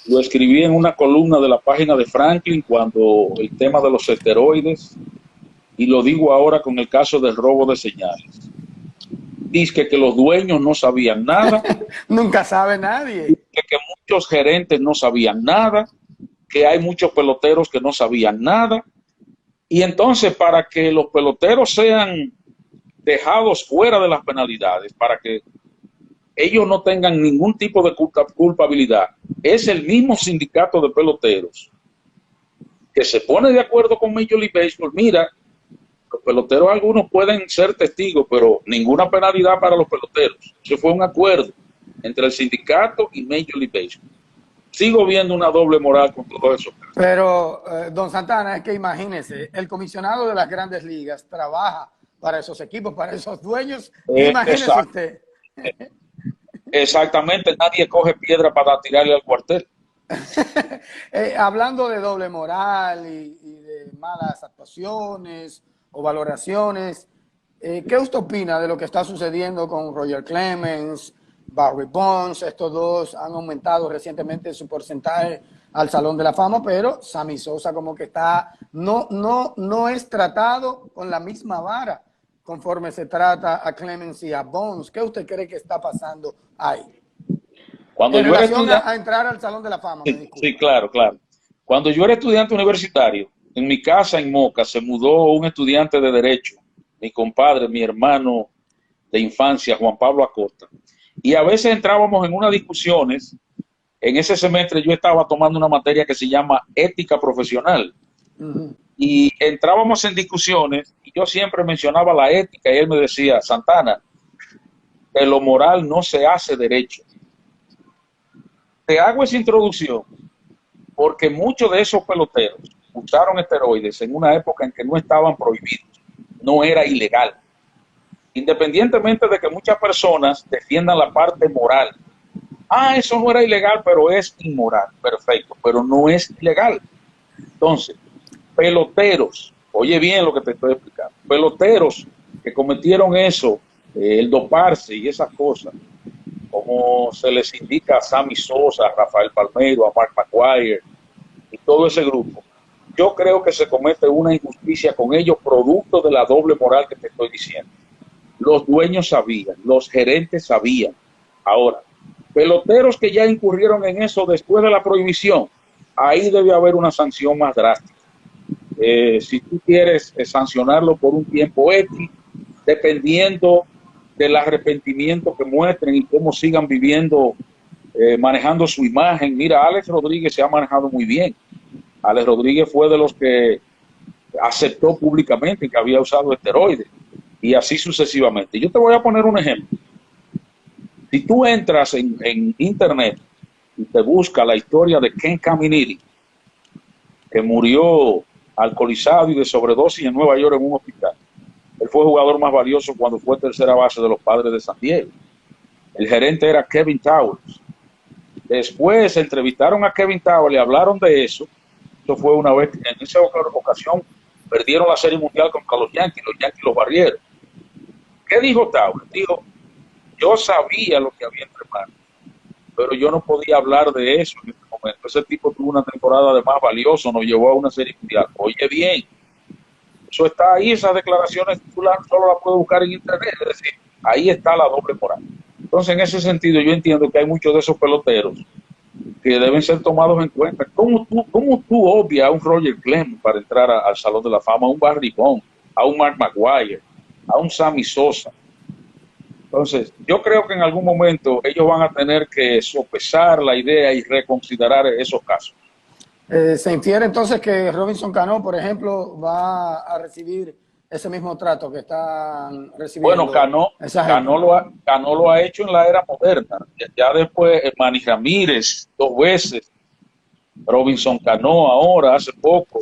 Lo escribí en una columna de la página de Franklin cuando el tema de los esteroides, y lo digo ahora con el caso del robo de señales. Dice que los dueños no sabían nada. Nunca sabe nadie. Que muchos gerentes no sabían nada, que hay muchos peloteros que no sabían nada. Y entonces, para que los peloteros sean dejados fuera de las penalidades, para que ellos no tengan ningún tipo de culpabilidad, es el mismo sindicato de peloteros que se pone de acuerdo con Major League Baseball. Mira, los peloteros algunos pueden ser testigos, pero ninguna penalidad para los peloteros. Eso fue un acuerdo entre el sindicato y Major League Baseball. Sigo viendo una doble moral con todo eso. Pero, don Santana, es que imagínese, el comisionado de las grandes ligas trabaja para esos equipos, para esos dueños. Imagínese usted. Exactamente, nadie coge piedra para tirarle al cuartel. Hablando de doble moral y de malas actuaciones o valoraciones, ¿qué usted opina de lo que está sucediendo con Roger Clemens, Barry Bonds? Estos dos han aumentado recientemente su porcentaje al Salón de la Fama, pero Sammy Sosa como que está, no es tratado con la misma vara conforme se trata a Clemens y a Bonds. ¿Qué usted cree que está pasando ahí? En relación a entrar al Salón de la Fama. Sí, claro. Cuando yo era estudiante universitario, en mi casa en Moca se mudó un estudiante de Derecho, mi compadre, mi hermano de infancia, Juan Pablo Acosta. Y a veces entrábamos en unas discusiones. En ese semestre yo estaba tomando una materia que se llama Ética Profesional. Y entrábamos en discusiones y yo siempre mencionaba la ética y él me decía, Santana, de lo moral no se hace derecho. Te hago esa introducción porque muchos de esos peloteros usaron esteroides en una época en que no estaban prohibidos, no era ilegal. Independientemente de que muchas personas defiendan la parte moral. Eso no era ilegal, pero es inmoral. Perfecto, pero no es ilegal. Entonces, peloteros, oye bien lo que te estoy explicando, peloteros que cometieron eso, el doparse y esas cosas, como se les indica a Sammy Sosa, a Rafael Palmeiro, a Mark McGwire y todo ese grupo, yo creo que se comete una injusticia con ellos, producto de la doble moral que te estoy diciendo. Los dueños sabían, los gerentes sabían. Ahora, peloteros que ya incurrieron en eso después de la prohibición, ahí debe haber una sanción más drástica. si tú quieres sancionarlo por un tiempo X, dependiendo del arrepentimiento que muestren y cómo sigan viviendo, manejando su imagen. Mira, Alex Rodríguez se ha manejado muy bien. Alex Rodríguez fue de los que aceptó públicamente que había usado esteroides y así sucesivamente. Yo te voy a poner un ejemplo. Si tú entras en internet y te buscas la historia de Ken Caminiti, que murió alcoholizado y de sobredosis en Nueva York en un hospital. Él fue jugador más valioso cuando fue tercera base de los Padres de San Diego. El gerente era Kevin Towers. Después entrevistaron a Kevin Towers, le hablaron de eso. Eso fue una vez, en esa ocasión perdieron la Serie Mundial contra los Yankees los barrieron. ¿Qué dijo Towers? Dijo, yo sabía lo que había entre manos, pero yo no podía hablar de eso en este momento. Ese tipo tuvo una temporada de más valioso, nos llevó a una Serie Mundial. Oye bien, eso está ahí, esas declaraciones tú solo las puedes buscar en internet, es decir, ahí está la doble moral. Entonces, en ese sentido, yo entiendo que hay muchos de esos peloteros que deben ser tomados en cuenta. ¿Cómo tú obvias a un Roger Clemens para entrar al Salón de la Fama, a un Barry Bonds, a un Mark McGwire, a un Sammy Sosa? Entonces, yo creo que en algún momento ellos van a tener que sopesar la idea y reconsiderar esos casos. Se infiere entonces que Robinson Cano, por ejemplo, va a recibir ese mismo trato que están recibiendo. Bueno, Cano lo ha hecho en la era moderna. Ya después, Manny Ramírez, 2 veces, Robinson Cano ahora, hace poco.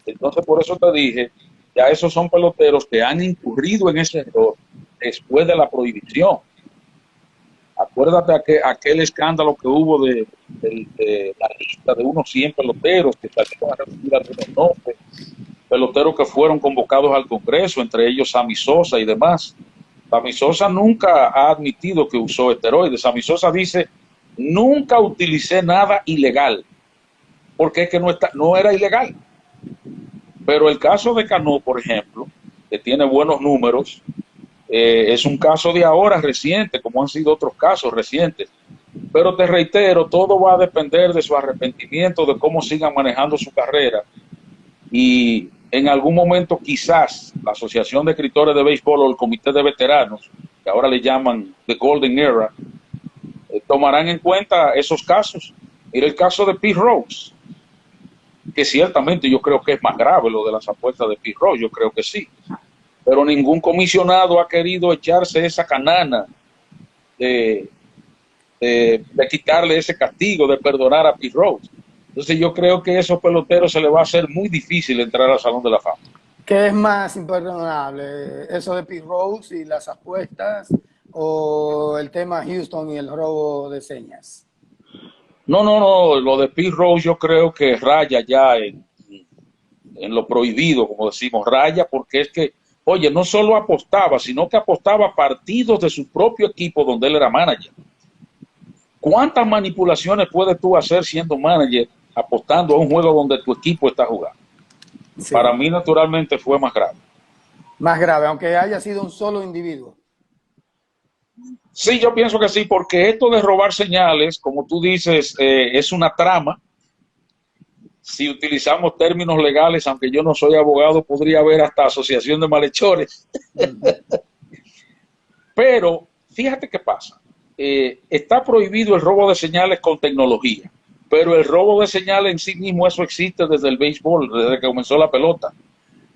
Entonces, por eso te dije, ya esos son peloteros que han incurrido en ese error después de la prohibición. Acuérdate aquel escándalo que hubo de la lista de unos 100 peloteros que salieron a repetir algunos nombres, peloteros que fueron convocados al Congreso, entre ellos Sammy Sosa y demás. Sammy Sosa nunca ha admitido que usó esteroides. Sammy Sosa dice, nunca utilicé nada ilegal, porque es que no era ilegal. Pero el caso de Cano, por ejemplo, que tiene buenos números, es un caso de ahora reciente, como han sido otros casos recientes. Pero te reitero, todo va a depender de su arrepentimiento, de cómo sigan manejando su carrera. Y en algún momento quizás la Asociación de Escritores de Béisbol o el Comité de Veteranos, que ahora le llaman The Golden Era, tomarán en cuenta esos casos. Mira el caso de Pete Rose, que ciertamente yo creo que es más grave lo de las apuestas de Pete Rose, yo creo que sí. Pero ningún comisionado ha querido echarse esa canana de quitarle ese castigo, de perdonar a Pete Rose. Entonces yo creo que a esos peloteros se les va a hacer muy difícil entrar al Salón de la Fama. ¿Qué es más imperdonable? ¿Eso de Pete Rose y las apuestas o el tema Houston y el robo de señas? No, lo de Pete Rose yo creo que raya ya en lo prohibido, como decimos, raya porque es que, oye, no solo apostaba, sino que apostaba partidos de su propio equipo donde él era manager. ¿Cuántas manipulaciones puedes tú hacer siendo manager apostando a un juego donde tu equipo está jugando? Sí. Para mí, naturalmente, fue más grave. Más grave, aunque haya sido un solo individuo. Sí, yo pienso que sí, porque esto de robar señales, como tú dices, es una trama. Si utilizamos términos legales, aunque yo no soy abogado, podría haber hasta asociación de malhechores. Pero, fíjate qué pasa. Está prohibido el robo de señales con tecnología, pero el robo de señales en sí mismo, eso existe desde el béisbol, desde que comenzó la pelota.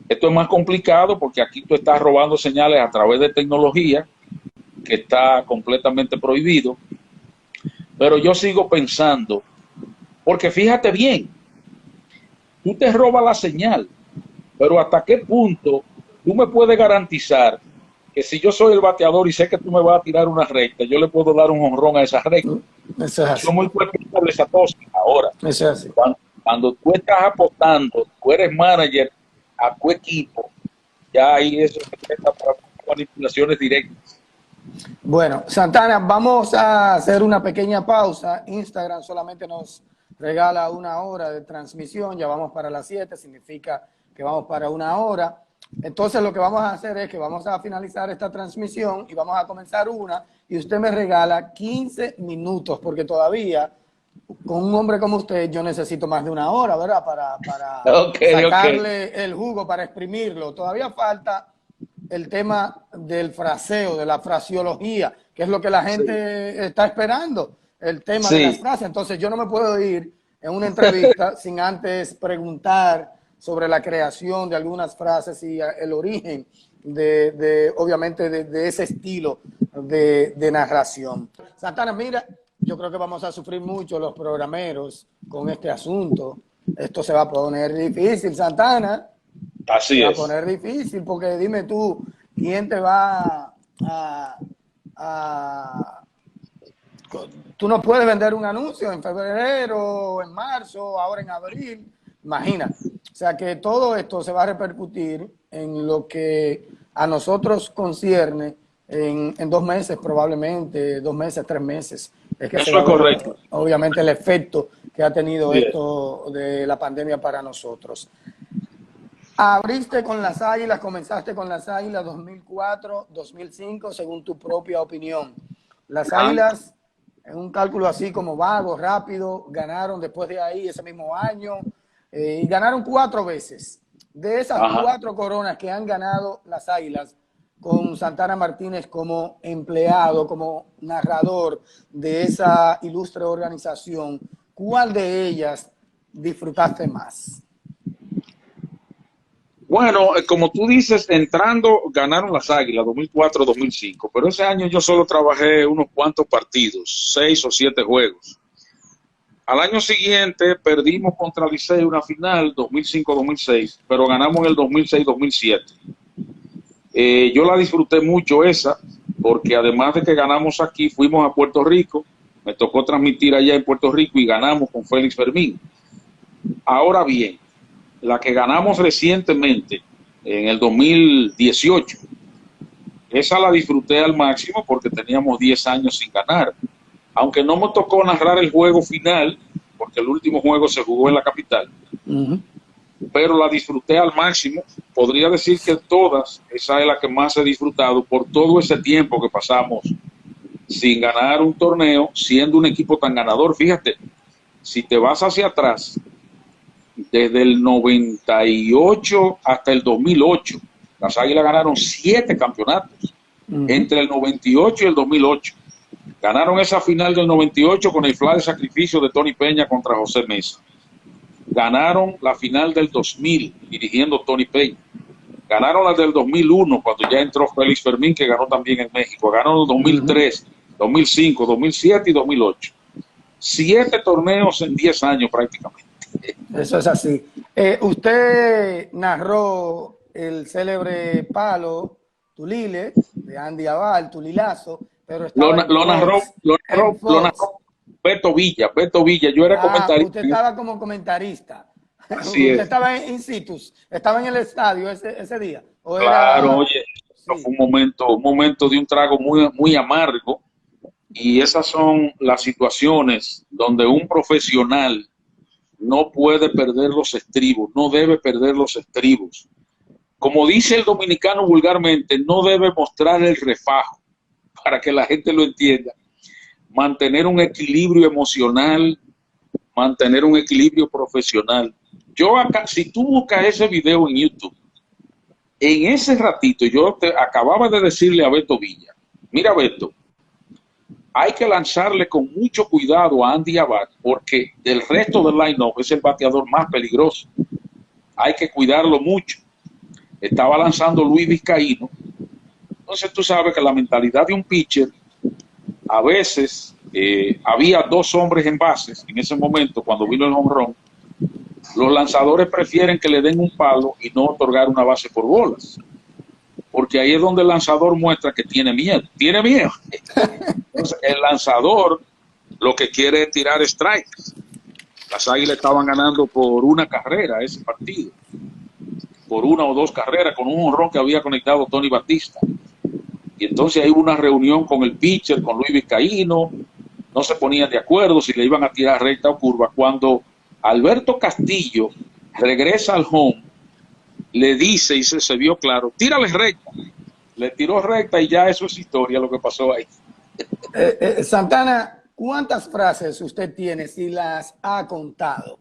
Esto es más complicado porque aquí tú estás robando señales a través de tecnología, que está completamente prohibido. Pero yo sigo pensando, porque fíjate bien, tú te robas la señal, pero ¿hasta qué punto tú me puedes garantizar que si yo soy el bateador y sé que tú me vas a tirar una recta, yo le puedo dar un jonrón a esa recta? Eso es así. Son muy cuestionables esa cosa. Ahora, eso es así. Cuando tú estás apostando, tú eres manager a tu equipo, ya ahí eso se presta para manipulaciones directas. Bueno, Santana, vamos a hacer una pequeña pausa. Instagram solamente nos regala 1 hora de transmisión, ya vamos para las 7, significa que vamos para 1 hora. Entonces lo que vamos a hacer es que vamos a finalizar esta transmisión y vamos a comenzar una y usted me regala 15 minutos porque todavía con un hombre como usted, yo necesito más de una hora, ¿verdad? Para sacarle el jugo, para exprimirlo. Todavía falta el tema del fraseo, de la fraseología, que es lo que la gente está esperando, el tema de las frases. Entonces yo no me puedo ir en una entrevista sin antes preguntar sobre la creación de algunas frases y el origen obviamente, de ese estilo de narración. Santana, mira, yo creo que vamos a sufrir mucho los programeros con este asunto. Esto se va a poner difícil, Santana. Así es. Se va a poner difícil porque dime tú, ¿quién te va Tú no puedes vender un anuncio en febrero, en marzo, ahora en abril. Imagina. O sea que todo esto se va a repercutir en lo que a nosotros concierne en 2 meses probablemente, 2 meses, 3 meses. Es que eso es correcto. Obviamente el efecto que ha tenido esto de la pandemia para nosotros. Abriste con las Águilas, comenzaste con las Águilas 2004, 2005, según tu propia opinión. Las Águilas, en un cálculo así como vago, rápido, ganaron después de ahí ese mismo año y ganaron 4 veces. De esas 4 coronas que han ganado las Águilas, con Santana Martínez como empleado, como narrador de esa ilustre organización, ¿cuál de ellas disfrutaste más? Bueno, como tú dices, entrando ganaron las Águilas 2004-2005, pero ese año yo solo trabajé unos cuantos partidos, 6 o 7 juegos. Al año siguiente perdimos contra Licey una final, 2005-2006, pero ganamos en el 2006-2007. Yo la disfruté mucho esa, porque además de que ganamos aquí, fuimos a Puerto Rico, me tocó transmitir allá en Puerto Rico y ganamos con Félix Fermín. Ahora bien, la que ganamos recientemente, en el 2018, esa la disfruté al máximo porque teníamos 10 años sin ganar. Aunque no me tocó narrar el juego final, porque el último juego se jugó en la capital, pero la disfruté al máximo. Podría decir que todas, esa es la que más he disfrutado por todo ese tiempo que pasamos sin ganar un torneo, siendo un equipo tan ganador. Fíjate, si te vas hacia atrás, desde el 98 hasta el 2008, las Águilas ganaron 7 campeonatos, entre el 98 y el 2008. Ganaron esa final del 98 con el fly de sacrificio de Tony Peña contra José Mesa. Ganaron la final del 2000 dirigiendo Tony Peña. Ganaron la del 2001 cuando ya entró Félix Fermín, que ganó también en México. Ganaron el 2003, 2005, 2007 y 2008. 7 torneos en 10 años prácticamente. Eso es así. Usted narró el célebre palo Tulile de Andy Abal, Tulilazo, pero lo narró Beto Villa. Yo era comentarista. Usted estaba como comentarista. Así usted estaba in situ, estaba en el estadio ese día. Claro, oye, fue un momento de un trago muy amargo, y esas son las situaciones donde un profesional no puede perder los estribos, no debe perder los estribos. Como dice el dominicano vulgarmente, no debe mostrar el refajo, para que la gente lo entienda. Mantener un equilibrio emocional, mantener un equilibrio profesional. Yo acá, si tú buscas ese video en YouTube, en ese ratito yo acababa de decirle a Beto Villa, mira Beto, hay que lanzarle con mucho cuidado a Andy Abad, porque del resto del line-up es el bateador más peligroso. Hay que cuidarlo mucho. Estaba lanzando Luis Vizcaíno. Entonces tú sabes que la mentalidad de un pitcher, a veces había 2 hombres en bases en ese momento cuando vino el home run. Los lanzadores prefieren que le den un palo y no otorgar una base por bolas, porque ahí es donde el lanzador muestra que tiene miedo. Entonces el lanzador lo que quiere es tirar strikes. Las Águilas estaban ganando por 1 carrera ese partido, por 1 o 2 carreras, con un jonrón que había conectado Tony Batista. Y entonces ahí hubo una reunión con el pitcher, con Luis Vizcaíno, no se ponían de acuerdo si le iban a tirar recta o curva. Cuando Alberto Castillo regresa al home, le dice, y se vio claro, tírale recta. Le tiró recta y ya eso es historia lo que pasó ahí. Santana, ¿cuántas frases usted tiene si las ha contado?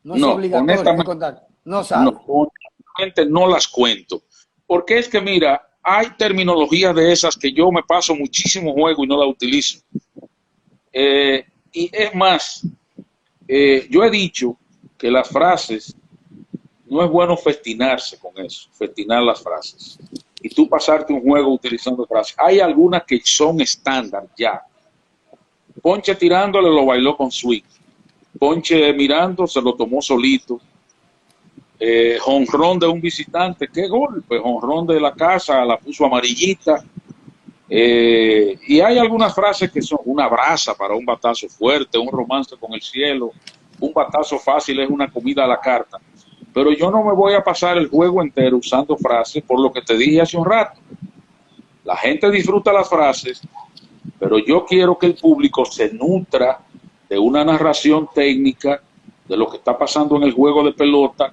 No es No, obligatorio contar. No sabe. no, honestamente no las cuento. Porque es que, mira, hay terminologías de esas que yo me paso muchísimo juego y no la utilizo. Y es más, yo he dicho que las frases, no es bueno festinarse con eso, festinar las frases. Y tú pasarte un juego utilizando frases. Hay algunas que son estándar ya. Ponche tirándole lo bailó con swing. Ponche mirando se lo tomó solito. Jonrón de un visitante, qué golpe. Jonrón de la casa la puso amarillita. Y hay algunas frases que son una brasa para un batazo fuerte, un romance con el cielo, un batazo fácil es una comida a la carta. Pero yo no me voy a pasar el juego entero usando frases por lo que te dije hace un rato. La gente disfruta las frases, pero yo quiero que el público se nutra de una narración técnica de lo que está pasando en el juego de pelota,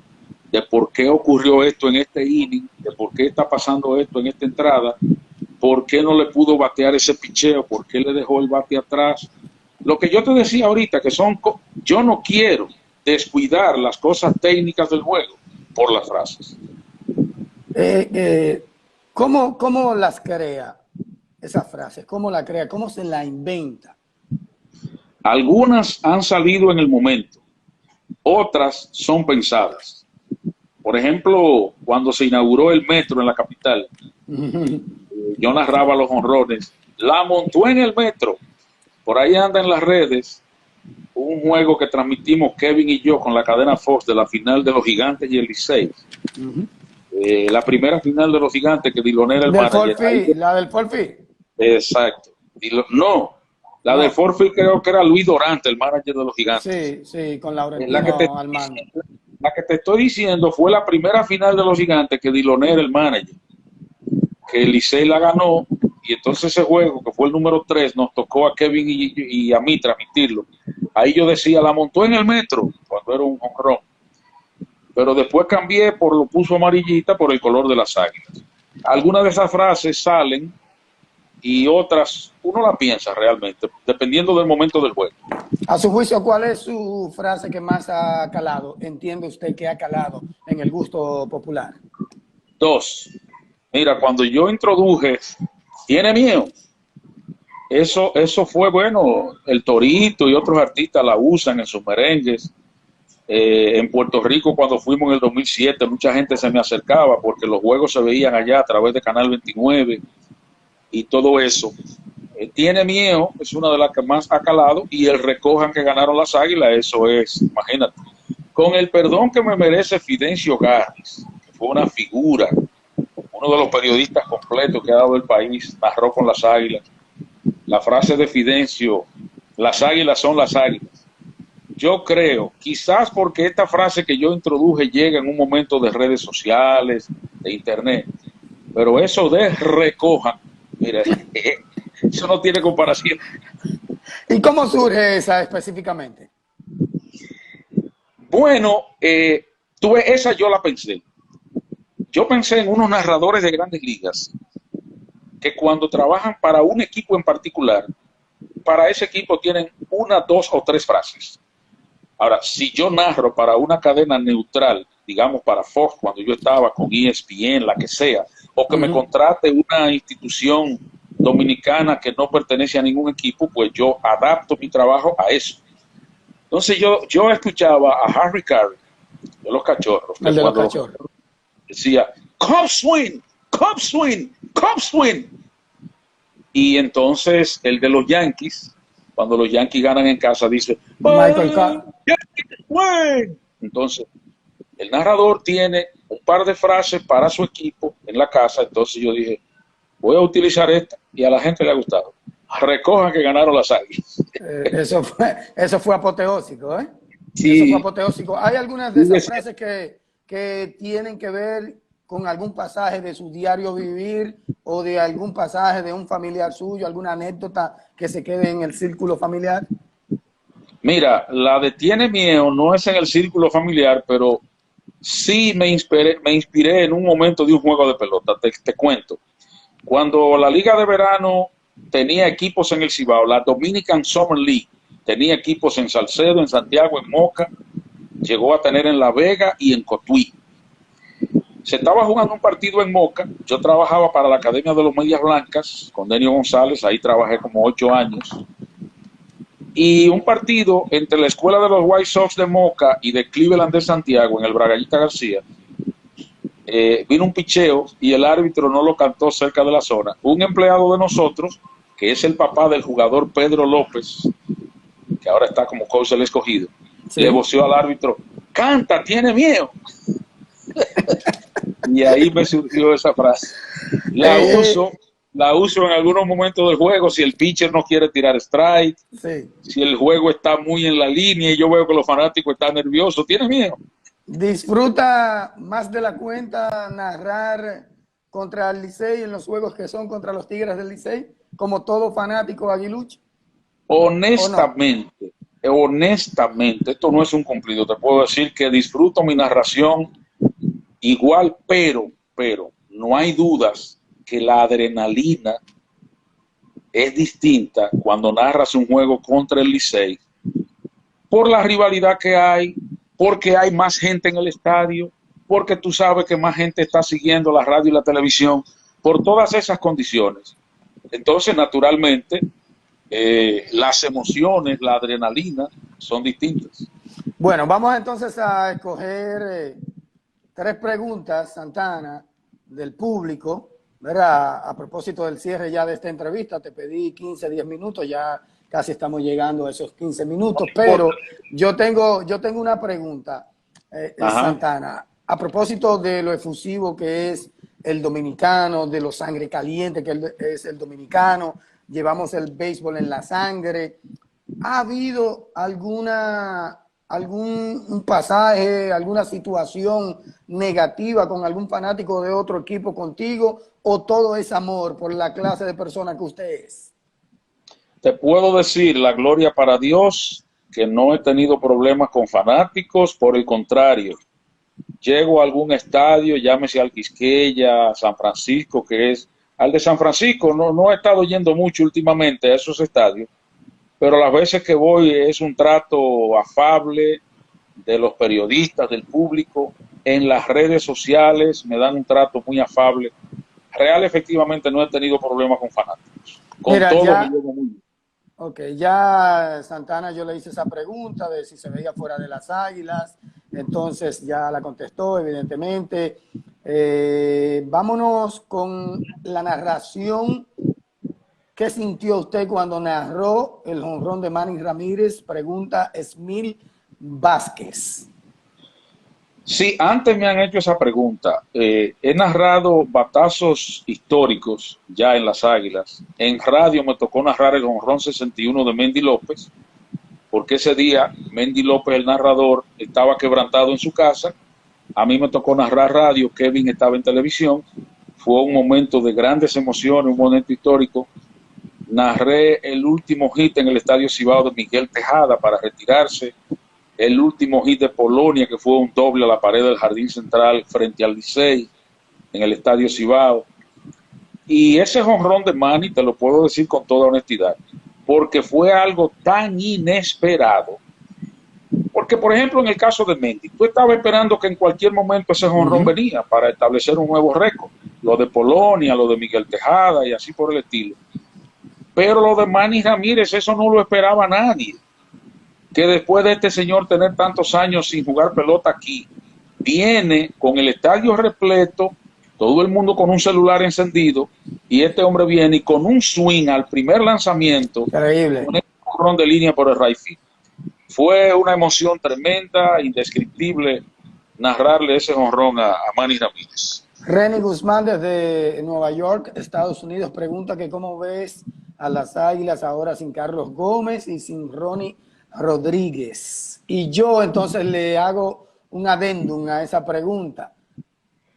de por qué ocurrió esto en este inning, de por qué está pasando esto en esta entrada, por qué no le pudo batear ese picheo, por qué le dejó el bate atrás. Lo que yo te decía ahorita, que son, yo no quiero descuidar las cosas técnicas del juego por las frases. ¿Cómo las crea esas frases? ¿Cómo la crea? ¿Cómo se la inventa? Algunas han salido en el momento, otras son pensadas. Por ejemplo, cuando se inauguró el metro en la capital, yo narraba los jonrones, la montó en el metro. Por ahí anda en las redes un juego que transmitimos Kevin y yo con la cadena Fox de la final de los Gigantes y el Licey. La primera final de los Gigantes que Diloné era el manager. La del Forfi. Exacto. No, la del Forfi creo que era Luis Dorante, el manager de los Gigantes. Sí, con Laurentino al mando. La que te estoy diciendo fue la primera final de los Gigantes que Diloné era el manager, que el Licey la ganó, y entonces ese juego, que fue el número 3, nos tocó a Kevin y a mí transmitirlo. Ahí yo decía, la montó en el metro, cuando era un jonrón. Pero después cambié lo puso amarillita por el color de las águilas. Algunas de esas frases salen y otras uno la piensa realmente, dependiendo del momento del juego. A su juicio, ¿cuál es su frase que más ha calado? ¿Entiende usted que ha calado en el gusto popular? 2. Mira, cuando yo introduje Tiene Miedo, eso fue bueno, el Torito y otros artistas la usan en sus merengues. En Puerto Rico, cuando fuimos en el 2007, mucha gente se me acercaba porque los juegos se veían allá a través de Canal 29 y todo eso. Tiene Miedo es una de las que más ha calado, y el Recojan que ganaron las Águilas, eso es, imagínate. Con el perdón que me merece Fidencio Garris, que fue una figura, uno de los periodistas completos que ha dado el país, narró con las Águilas. La frase de Fidencio, las Águilas son las Águilas. Yo creo, quizás porque esta frase que yo introduje llega en un momento de redes sociales, de internet, pero eso de Recojan, mira, eso no tiene comparación. ¿Y cómo surge esa específicamente? Bueno, esa yo la pensé. Yo pensé en unos narradores de grandes ligas que cuando trabajan para un equipo en particular, para ese equipo tienen 1, 2 o 3 frases. Ahora, si yo narro para una cadena neutral, digamos para Fox, cuando yo estaba con ESPN, la que sea, o que me contrate una institución dominicana que no pertenece a ningún equipo, pues yo adapto mi trabajo a eso. Entonces yo escuchaba a Harry Caray de los Cachorros. El de los Cachorros. Decía, Cub swing, Cub swing, Cub swing. Y entonces el de los Yankees, cuando los Yankees ganan en casa, dice, Michael Carr. Entonces, el narrador tiene un par de frases para su equipo en la casa, entonces yo dije, voy a utilizar esta, y a la gente le ha gustado. Recojan que ganaron las Águilas. Eso fue apoteósico, ¿eh? Sí. Eso fue apoteósico. ¿Hay algunas de esas frases que tienen que ver con algún pasaje de su diario vivir o de algún pasaje de un familiar suyo, alguna anécdota que se quede en el círculo familiar? Mira, la de Tiene Miedo no es en el círculo familiar, pero sí me inspiré en un momento de un juego de pelota. Te cuento. Cuando la Liga de Verano tenía equipos en el Cibao, la Dominican Summer League, tenía equipos en Salcedo, en Santiago, en Moca, llegó a tener en La Vega y en Cotuí. Se estaba jugando un partido en Moca, yo trabajaba para la Academia de los Medias Blancas, con Denio González, ahí trabajé como 8 años, y un partido entre la escuela de los White Sox de Moca y de Cleveland de Santiago, en el Bragallita García, vino un picheo y el árbitro no lo cantó cerca de la zona. Un empleado de nosotros, que es el papá del jugador Pedro López, que ahora está como coach del Escogido, sí, le voció al árbitro: canta, tiene miedo. Y ahí me surgió esa frase. La uso en algunos momentos del juego, si el pitcher no quiere tirar strike, sí, si el juego está muy en la línea y yo veo que los fanáticos están nerviosos, tiene miedo. ¿Disfruta más de la cuenta narrar contra el Licey en los juegos que son contra los Tigres del Licey, como todo fanático aguilucho? Honestamente, honestamente, esto no es un cumplido, te puedo decir que disfruto mi narración igual, pero no hay dudas que la adrenalina es distinta cuando narras un juego contra el Licey, por la rivalidad que hay, porque hay más gente en el estadio, porque tú sabes que más gente está siguiendo la radio y la televisión, por todas esas condiciones. Entonces, naturalmente, las emociones, la adrenalina son distintas. Bueno, vamos entonces a escoger 3 preguntas, Santana, del público, ¿verdad? A propósito del cierre ya de esta entrevista, te pedí 15, 10 minutos, ya casi estamos llegando a esos 15 minutos, pero yo tengo una pregunta, Santana, a propósito de lo efusivo que es el dominicano, de lo sangre caliente que es el dominicano, llevamos el béisbol en la sangre. ¿Ha habido algún pasaje, alguna situación negativa con algún fanático de otro equipo contigo, o todo es amor por la clase de persona que usted es? Te puedo decir, la gloria para Dios, que no he tenido problemas con fanáticos, por el contrario, llego a algún estadio, llámese al Quisqueya, San Francisco, que es, al de San Francisco, no he estado yendo mucho últimamente a esos estadios, pero las veces que voy es un trato afable de los periodistas, del público, en las redes sociales me dan un trato muy afable. Real, efectivamente, no he tenido problemas con fanáticos. Con Mira, todo ya, me llevo muy bien. Ok, ya Santana, yo le hice esa pregunta de si se veía fuera de las Águilas, entonces ya la contestó, evidentemente. Vámonos con la narración. ¿Qué sintió usted cuando narró el jonrón de Manny Ramírez? Pregunta Esmil Vázquez. Sí, antes me han hecho esa pregunta. He narrado batazos históricos ya en las Águilas. En radio me tocó narrar el jonrón 61 de Mendy López, porque ese día Mendy López, el narrador, estaba quebrantado en su casa. A mí me tocó narrar radio, Kevin estaba en televisión. Fue un momento de grandes emociones, un momento histórico. Narré el último hit en el Estadio Cibao de Miguel Tejada para retirarse. El último hit de Polonia, que fue un doble a la pared del Jardín Central frente al Licey en el Estadio Cibao. Y ese jonrón de Manny, te lo puedo decir con toda honestidad, porque fue algo tan inesperado. Porque, por ejemplo, en el caso de Mendy, tú estabas esperando que en cualquier momento ese jonrón venía para establecer un nuevo récord. Lo de Polonia, lo de Miguel Tejada y así por el estilo. Pero lo de Manny Ramírez, eso no lo esperaba nadie. Que después de este señor tener tantos años sin jugar pelota aquí, viene con el estadio repleto, todo el mundo con un celular encendido, y este hombre viene y con un swing al primer lanzamiento, increíble, con el jonrón de línea por el right field. Fue una emoción tremenda, indescriptible, narrarle ese jonrón a Manny Ramírez. Renny Guzmán desde Nueva York, Estados Unidos, pregunta que cómo ves a las Águilas ahora sin Carlos Gómez y sin Ronnie Rodríguez. Y yo entonces le hago un adendum a esa pregunta.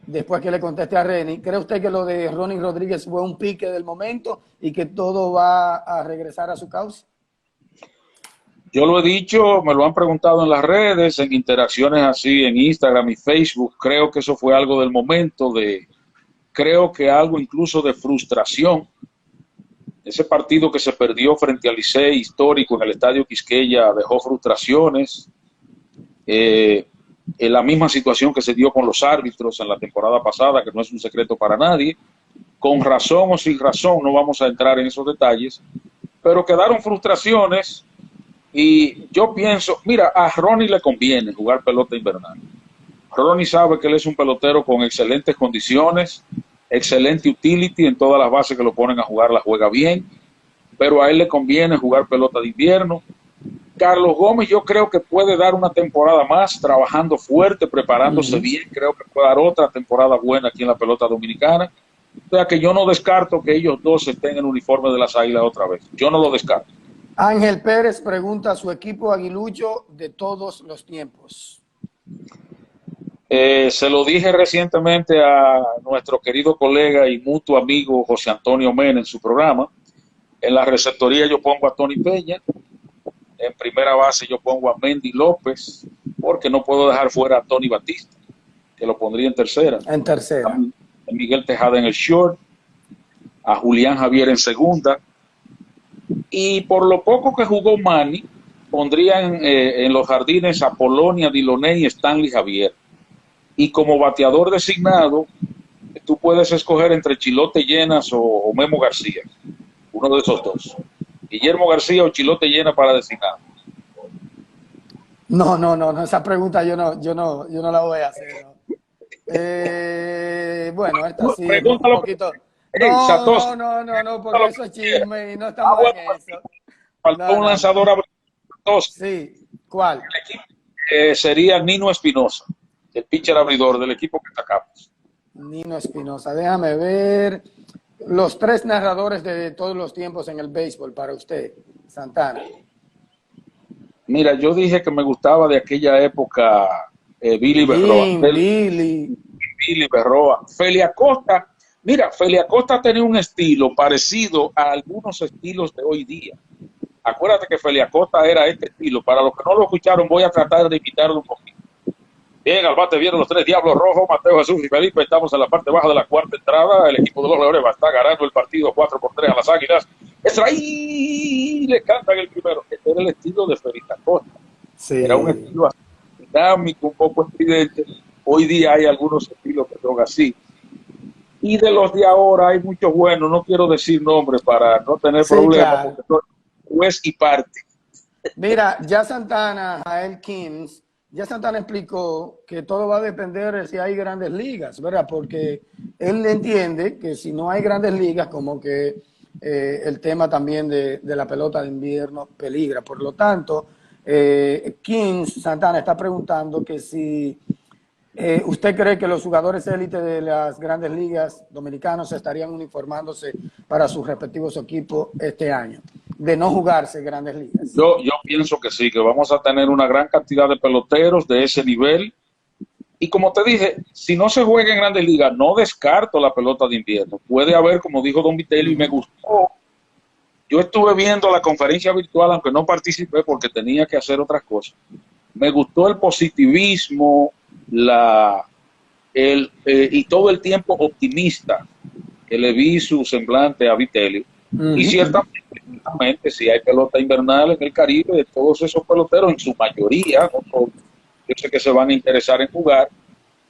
Después que le conteste a Renny, ¿cree usted que lo de Ronnie Rodríguez fue un pique del momento y que todo va a regresar a su cauce? Yo lo he dicho, me lo han preguntado en las redes, en interacciones así, en Instagram y Facebook. Creo que eso fue algo del momento, creo que algo incluso de frustración, Ese partido que se perdió frente al Licey histórico en el Estadio Quisqueya dejó frustraciones. En la misma situación que se dio con los árbitros en la temporada pasada, que no es un secreto para nadie. Con razón o sin razón, no vamos a entrar en esos detalles, pero quedaron frustraciones y yo pienso, mira, a Ronnie le conviene jugar pelota invernal. Ronnie sabe que él es un pelotero con excelentes condiciones, excelente utility en todas las bases que lo ponen a jugar, la juega bien, pero a él le conviene jugar pelota de invierno. Carlos Gómez yo creo que puede dar una temporada más trabajando fuerte, preparándose bien, creo que puede dar otra temporada buena aquí en la pelota dominicana. O sea que yo no descarto que ellos dos estén en el uniforme de las Águilas otra vez. Yo no lo descarto. Ángel Pérez pregunta a su equipo aguilucho de todos los tiempos. Se lo dije recientemente a nuestro querido colega y mutuo amigo José Antonio Mena en su programa. En la receptoría yo pongo a Tony Peña. En primera base yo pongo a Mendy López, porque no puedo dejar fuera a Tony Batista, que lo pondría en tercera. En tercera. A Miguel Tejada en el short, a Julián Javier en segunda. Y por lo poco que jugó Manny, pondrían en los jardines a Polonia, Diloné y Stanley Javier. Y como bateador designado, tú puedes escoger entre Chilote Llenas o Memo García, uno de esos dos. Guillermo García o Chilote Llena para designado. No, esa pregunta yo no la voy a hacer. ¿No? Bueno, esta sí es un poquito. No, porque eso es chisme y no estamos en eso. Faltó un lanzador abridor. Sí, ¿cuál? Sería Nino Espinosa, el pitcher abridor del equipo que sacamos. Nino Espinosa, déjame ver. Los tres narradores de todos los tiempos en el béisbol para usted, Santana. Mira, yo dije que me gustaba de aquella época Billy Berroa. Billy Berroa. Feli Acosta. Mira, Feli Acosta tenía un estilo parecido a algunos estilos de hoy día. Acuérdate que Feli Acosta era este estilo. Para los que no lo escucharon, voy a tratar de imitarlo un poquito. Bien, al bate vienen los tres Diablos Rojos, Mateo, Jesús y Felipe. Estamos en la parte baja de la cuarta entrada. El equipo de los Leones va a estar ganando el partido 4-3 a las Águilas. Extra ahí le cantan el primero. Este era el estilo de Feli Acosta. Sí. Era un estilo así, dinámico, un poco estridente. Hoy día hay algunos estilos que son así. Y de los de ahora hay muchos buenos. No quiero decir nombres para no tener problemas, claro, porque son juez y parte. Mira, ya Santana, Jael Kings, ya Santana explicó que todo va a depender de si hay grandes ligas, ¿verdad? Porque él entiende que si no hay grandes ligas, como que el tema también de la pelota de invierno peligra. Por lo tanto, Kings, Santana está preguntando que si ¿usted cree que los jugadores élite de las grandes ligas dominicanos estarían uniformándose para sus respectivos equipos este año? De no jugarse grandes ligas. Yo pienso que sí, que vamos a tener una gran cantidad de peloteros de ese nivel. Y como te dije, si no se juega en grandes ligas, no descarto la pelota de invierno. Puede haber, como dijo Don Vitelio, y me gustó. Yo estuve viendo la conferencia virtual, aunque no participé porque tenía que hacer otras cosas. Me gustó el positivismo, y todo el tiempo optimista que le vi su semblante a Vitelio. Y ciertamente si hay pelota invernal en el Caribe, de todos esos peloteros, en su mayoría, no todos, yo sé que se van a interesar en jugar,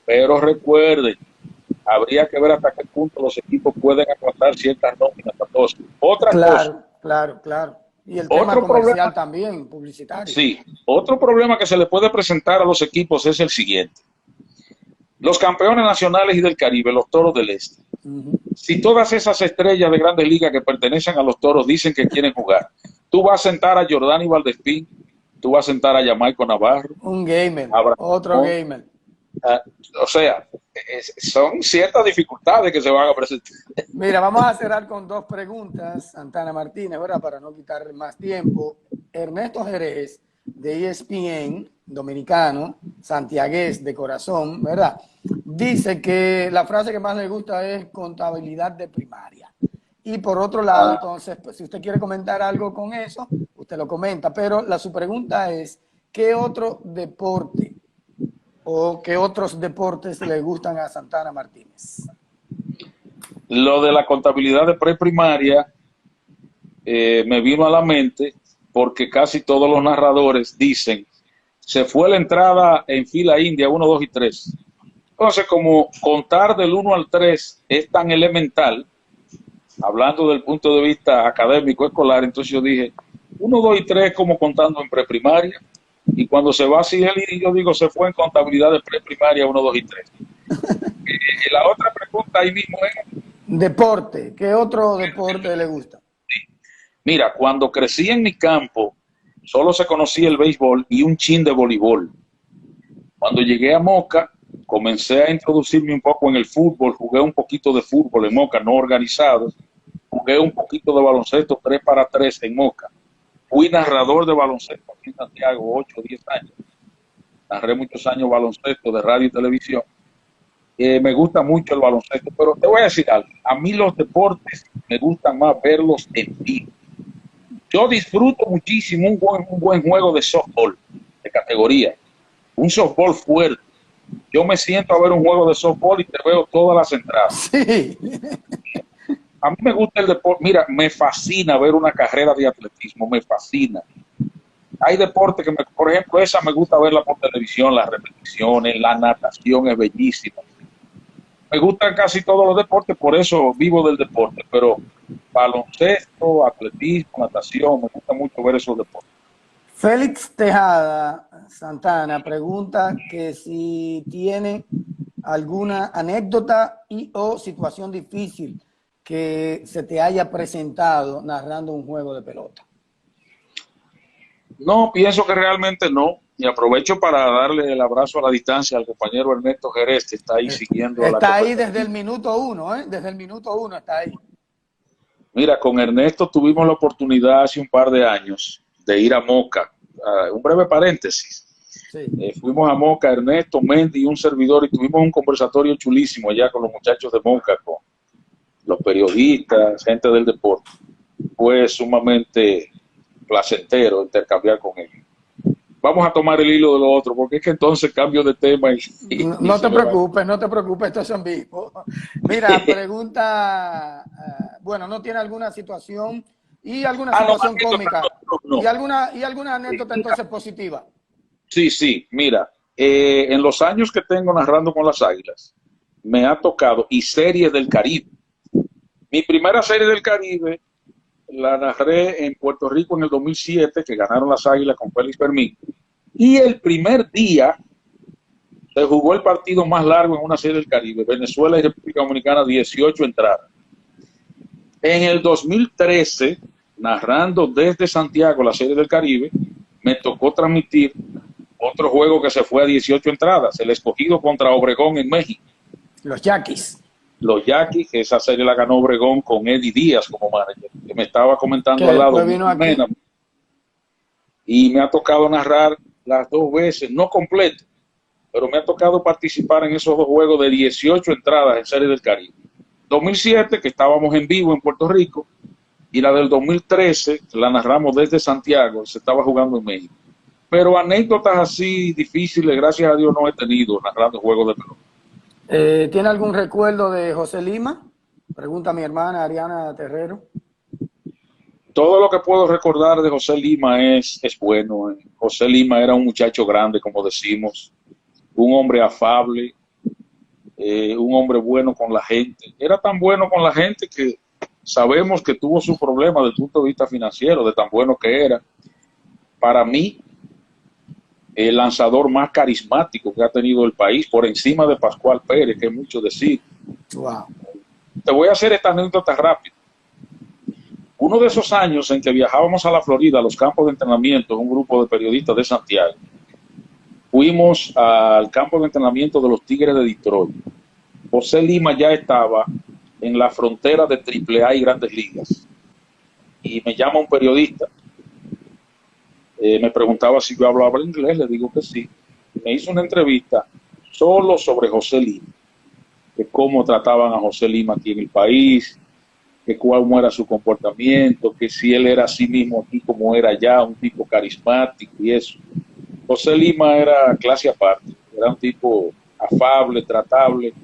pero recuerden, habría que ver hasta qué punto los equipos pueden aguantar ciertas nóminas a todos. Otra cosa. Claro. Y el tema comercial también, publicitario. Sí, otro problema que se le puede presentar a los equipos es el siguiente. Los campeones nacionales y del Caribe, los Toros del Este. Si todas esas estrellas de grandes ligas que pertenecen a los Toros dicen que quieren jugar, tú vas a sentar a Jordani Valdespín, tú vas a sentar a Jamaico Navarro. Un gamer, otro gamer. O sea, son ciertas dificultades que se van a presentar. Mira, vamos a cerrar con dos preguntas, Santana Martínez, ¿verdad? Para no quitar más tiempo. Ernesto Jerez, de ESPN, dominicano, santiagués de corazón, ¿verdad? Dice que la frase que más le gusta es contabilidad de primaria. Y por otro lado, entonces, pues, si usted quiere comentar algo con eso, usted lo comenta. Pero su pregunta es, ¿qué otro deporte o qué otros deportes le gustan a Santana Martínez? Lo de la contabilidad de preprimaria, me vino a la mente porque casi todos los narradores dicen, se fue la entrada en fila india 1, 2 y 3. Entonces, como contar del 1 al 3 es tan elemental, hablando del punto de vista académico, escolar, entonces yo dije, 1, 2 y 3 como contando en preprimaria, y cuando se va así yo digo, se fue en contabilidad de preprimaria 1, 2 y 3. La otra pregunta ahí mismo es... Deporte, ¿qué otro deporte le gusta? Mira, cuando crecí en mi campo, solo se conocía el béisbol y un chin de voleibol. Cuando llegué a Moca, comencé a introducirme un poco en el fútbol, jugué un poquito de fútbol en Moca, no organizado, jugué un poquito de baloncesto 3x3 en Moca. Fui narrador de baloncesto aquí en Santiago, 8 o 10 años. Narré muchos años baloncesto de radio y televisión. Me gusta mucho el baloncesto, pero te voy a decir algo. A mí los deportes me gustan más verlos en vivo. Yo disfruto muchísimo un buen juego de softball, de categoría. Un softball fuerte. Yo me siento a ver un juego de softball y te veo todas las entradas. Sí. A mí me gusta el deporte. Mira, me fascina ver una carrera de atletismo, me fascina. Hay deportes que, por ejemplo, esa me gusta verla por televisión, las repeticiones, la natación es bellísima. Me gustan casi todos los deportes, por eso vivo del deporte, pero baloncesto, atletismo, natación, me gusta mucho ver esos deportes. Félix Tejada Santana pregunta que si tiene alguna anécdota y o situación difícil que se te haya presentado narrando un juego de pelota. No, pienso que realmente no. Y aprovecho para darle el abrazo a la distancia al compañero Ernesto Jerez, que está ahí siguiendo. Está ahí desde el minuto 1, ¿eh? Desde el minuto 1 está ahí. Mira, con Ernesto tuvimos la oportunidad hace un par de años de ir a Moca. Un breve paréntesis. Sí. Fuimos a Moca, Ernesto, Mendy y un servidor, y tuvimos un conversatorio chulísimo allá con los muchachos de Moca, con los periodistas, gente del deporte. Fue sumamente placentero intercambiar con ellos. Vamos a tomar el hilo de lo otro, porque es que entonces cambio de tema. No te preocupes, esto es en vivo. Mira, pregunta, bueno, ¿no tiene alguna situación y alguna situación cómica? No. ¿Y alguna anécdota entonces positiva? Sí, mira, en los años que tengo narrando con las Águilas, me ha tocado, y series del Caribe. Mi primera serie del Caribe la narré en Puerto Rico en el 2007, que ganaron las Águilas con Félix Fermín. Y el primer día se jugó el partido más largo en una serie del Caribe, Venezuela y República Dominicana, 18 entradas. En el 2013, narrando desde Santiago la serie del Caribe, me tocó transmitir otro juego que se fue a 18 entradas, el Escogido contra Obregón en México. Los Yaquis. Los Yaquis, que esa serie la ganó Obregón con Eddie Díaz como manager, que me estaba comentando al lado. Vino aquí. Y me ha tocado narrar las dos veces, no completo, pero me ha tocado participar en esos dos juegos de 18 entradas en Serie del Caribe. 2007, que estábamos en vivo en Puerto Rico, y la del 2013, la narramos desde Santiago, se estaba jugando en México. Pero anécdotas así difíciles, gracias a Dios, no he tenido narrando juegos de pelota. ¿Tiene algún recuerdo de José Lima? Pregunta mi hermana Ariana Terrero. Todo lo que puedo recordar de José Lima es bueno. José Lima era un muchacho grande, como decimos, un hombre afable, un hombre bueno con la gente. Era tan bueno con la gente que sabemos que tuvo su problema desde el punto de vista financiero, de tan bueno que era. Para mí, el lanzador más carismático que ha tenido el país, por encima de Pascual Pérez, que es mucho decir. Wow. Te voy a hacer esta anécdota rápida. Uno de esos años en que viajábamos a la Florida, a los campos de entrenamiento, un grupo de periodistas de Santiago, fuimos al campo de entrenamiento de los Tigres de Detroit. José Lima ya estaba en la frontera de AAA y Grandes Ligas. Y me llama un periodista, me preguntaba si yo hablaba inglés, le digo que sí. Me hizo una entrevista solo sobre José Lima, de cómo trataban a José Lima aquí en el país, que cómo era su comportamiento, que si él era así mismo aquí como era allá, un tipo carismático y eso. José Lima era clase aparte, era un tipo afable, tratable.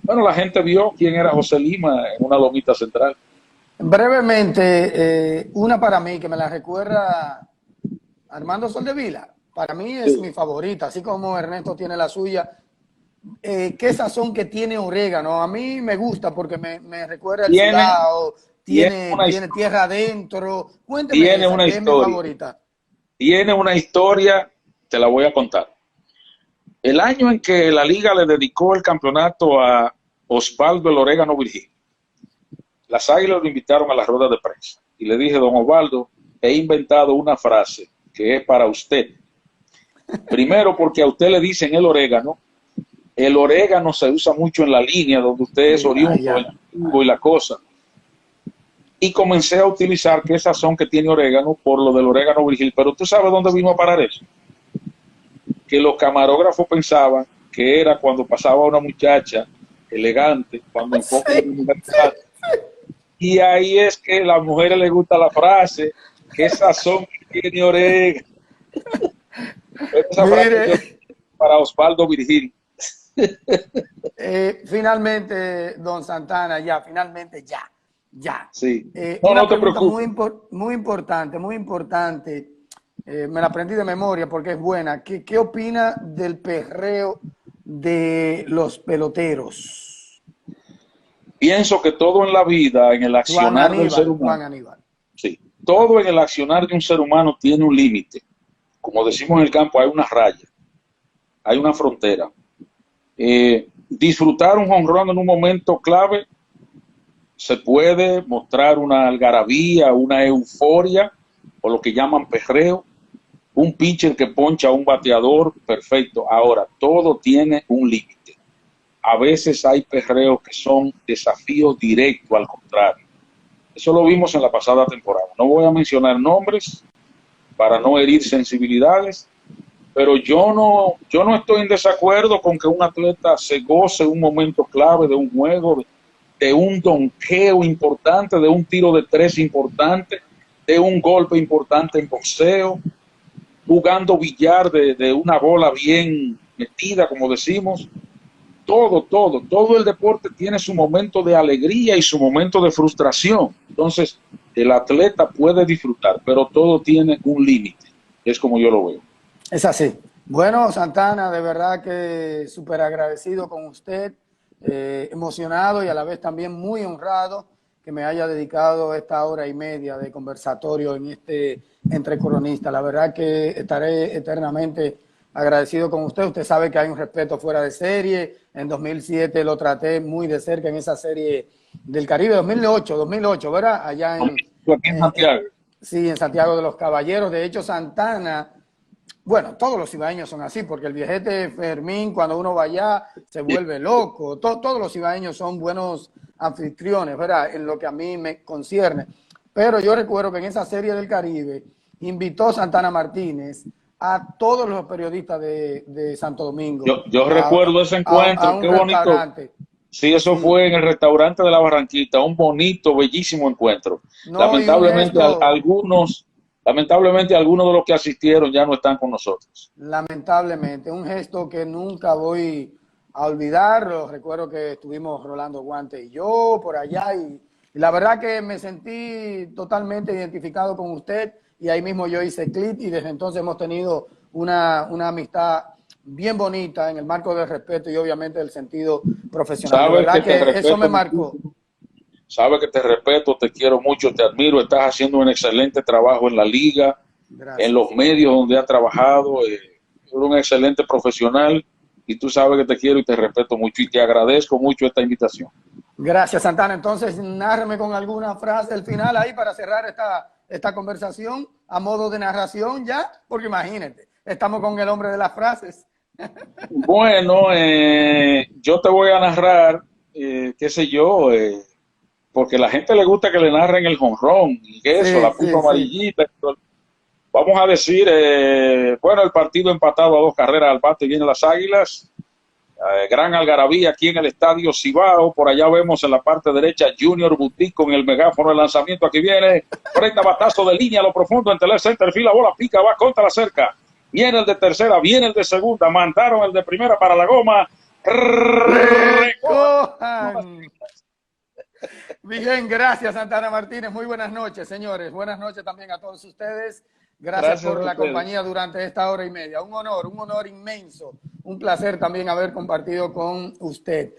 Bueno, la gente vio quién era José Lima en una lomita central. Brevemente, una para mí que me la recuerda Armando Soldevila. Para mí es mi favorita, así como Ernesto tiene la suya. ¿Qué sazón que tiene orégano? A mí me gusta porque me recuerda el Tiene, Cibao, tiene tiene tierra adentro. Cuénteme tiene esa, una que es mi historia. favorita. Tiene una historia, te la voy a contar. El año en que la liga le dedicó el campeonato a Osvaldo el Orégano Virgil, las Águilas lo invitaron a la rueda de prensa y le dije, don Osvaldo, he inventado una frase que es para usted. Primero, porque a usted le dicen el orégano se usa mucho en la línea donde usted es Sí, oriundo, el allá. jugo y la cosa. Y comencé a utilizar qué sazón que tiene orégano por lo del orégano virgil. Pero tú sabes dónde vino a parar eso. Que los camarógrafos pensaban que era cuando pasaba una muchacha elegante, cuando enfoca una mujer elegante. Y ahí es que a las mujeres les gusta la frase, qué sazón que tiene orégano. Esa frase yo Mire, para Osvaldo Virgil. finalmente, don Santana, ya, finalmente, ya, ya. Sí. No, Una no te pregunta preocupes. muy importante, muy importante. Me la aprendí de memoria porque es buena. ¿Qué opina del perreo de los peloteros? Pienso que todo en la vida, en el accionar del ser Juan humano, Aníbal. sí, todo en el accionar de un ser humano tiene un límite. Como decimos en el campo, hay una raya, hay una frontera. Disfrutar un jonrón en un momento clave se puede mostrar una algarabía, una euforia, o lo que llaman perreo. Un pitcher que poncha a un bateador, perfecto. Ahora, todo tiene un límite. A veces hay perreos que son desafíos directos, al contrario. Eso lo vimos en la pasada temporada. No voy a mencionar nombres para no herir sensibilidades, pero yo no estoy en desacuerdo con que un atleta se goce un momento clave de un juego, de un donqueo importante, de un tiro de tres importante, de un golpe importante en boxeo, jugando billar de una bola bien metida, como decimos. Todo el deporte tiene su momento de alegría y su momento de frustración. Entonces, el atleta puede disfrutar, pero todo tiene un límite. Es como yo lo veo. Es así. Bueno, Santana, de verdad que súper agradecido con usted, emocionado y a la vez también muy honrado que me haya dedicado esta hora y media de conversatorio en este Entre Cronistas. La verdad que estaré eternamente agradecido con usted. Usted sabe que hay un respeto fuera de serie. En 2007 lo traté muy de cerca en esa serie del Caribe, 2008, ¿verdad? Allá Aquí en Santiago. sí, en Santiago de los Caballeros. De hecho, Santana, bueno, todos los cibaeños son así, porque el viejete Fermín, cuando uno va allá, se vuelve loco. Todos los cibaeños son buenos anfitriones, ¿verdad? En lo que a mí me concierne. Pero yo recuerdo que en esa serie del Caribe invitó Santana Martínez a todos los periodistas de Santo Domingo Yo recuerdo ese a encuentro, qué un bonito. restaurante. Sí, eso Sí, fue en el restaurante de la Barranquita, un bonito, bellísimo encuentro. no, y un Lamentablemente, gesto, algunos de los que asistieron ya no están con nosotros. lamentablemente, un gesto que nunca voy a olvidar. Recuerdo que estuvimos Rolando Guante y yo por allá y la verdad que me sentí totalmente identificado con usted y ahí mismo yo hice clic y desde entonces hemos tenido una amistad bien bonita en el marco del respeto y obviamente del sentido profesional. De Sabes que verdad te que eso me respeto marcó. muchísimo, sabes que te respeto, te quiero mucho, te admiro, estás haciendo un excelente trabajo en la liga, en los Gracias. medios donde has trabajado, eres un excelente profesional y tú sabes que te quiero y te respeto mucho y te agradezco mucho esta invitación. Gracias, Santana. Entonces, nárreme con alguna frase al final ahí para cerrar esta conversación a modo de narración ya, porque imagínate, estamos con el hombre de las frases. Bueno, yo te voy a narrar, qué sé yo, porque a la gente le gusta que le narren el jonrón y eso, Sí, la punta sí, sí. amarillita. Vamos a decir, bueno, el partido empatado a 2 carreras al bate, vienen las Águilas. Gran algarabía aquí en el estadio Cibao. Por allá vemos en la parte derecha Junior Boutique con el megáfono de lanzamiento. Aquí viene, frente a batazo de línea a lo profundo entre el center field. La bola pica, va contra la cerca. Viene el de tercera, viene el de segunda. Mandaron el de primera para la goma. Recojan. Bien, gracias Santana Martínez. Muy buenas noches, señores. Buenas noches también a todos ustedes. Gracias por la compañía durante esta hora y media. Un honor inmenso. Un placer también haber compartido con usted.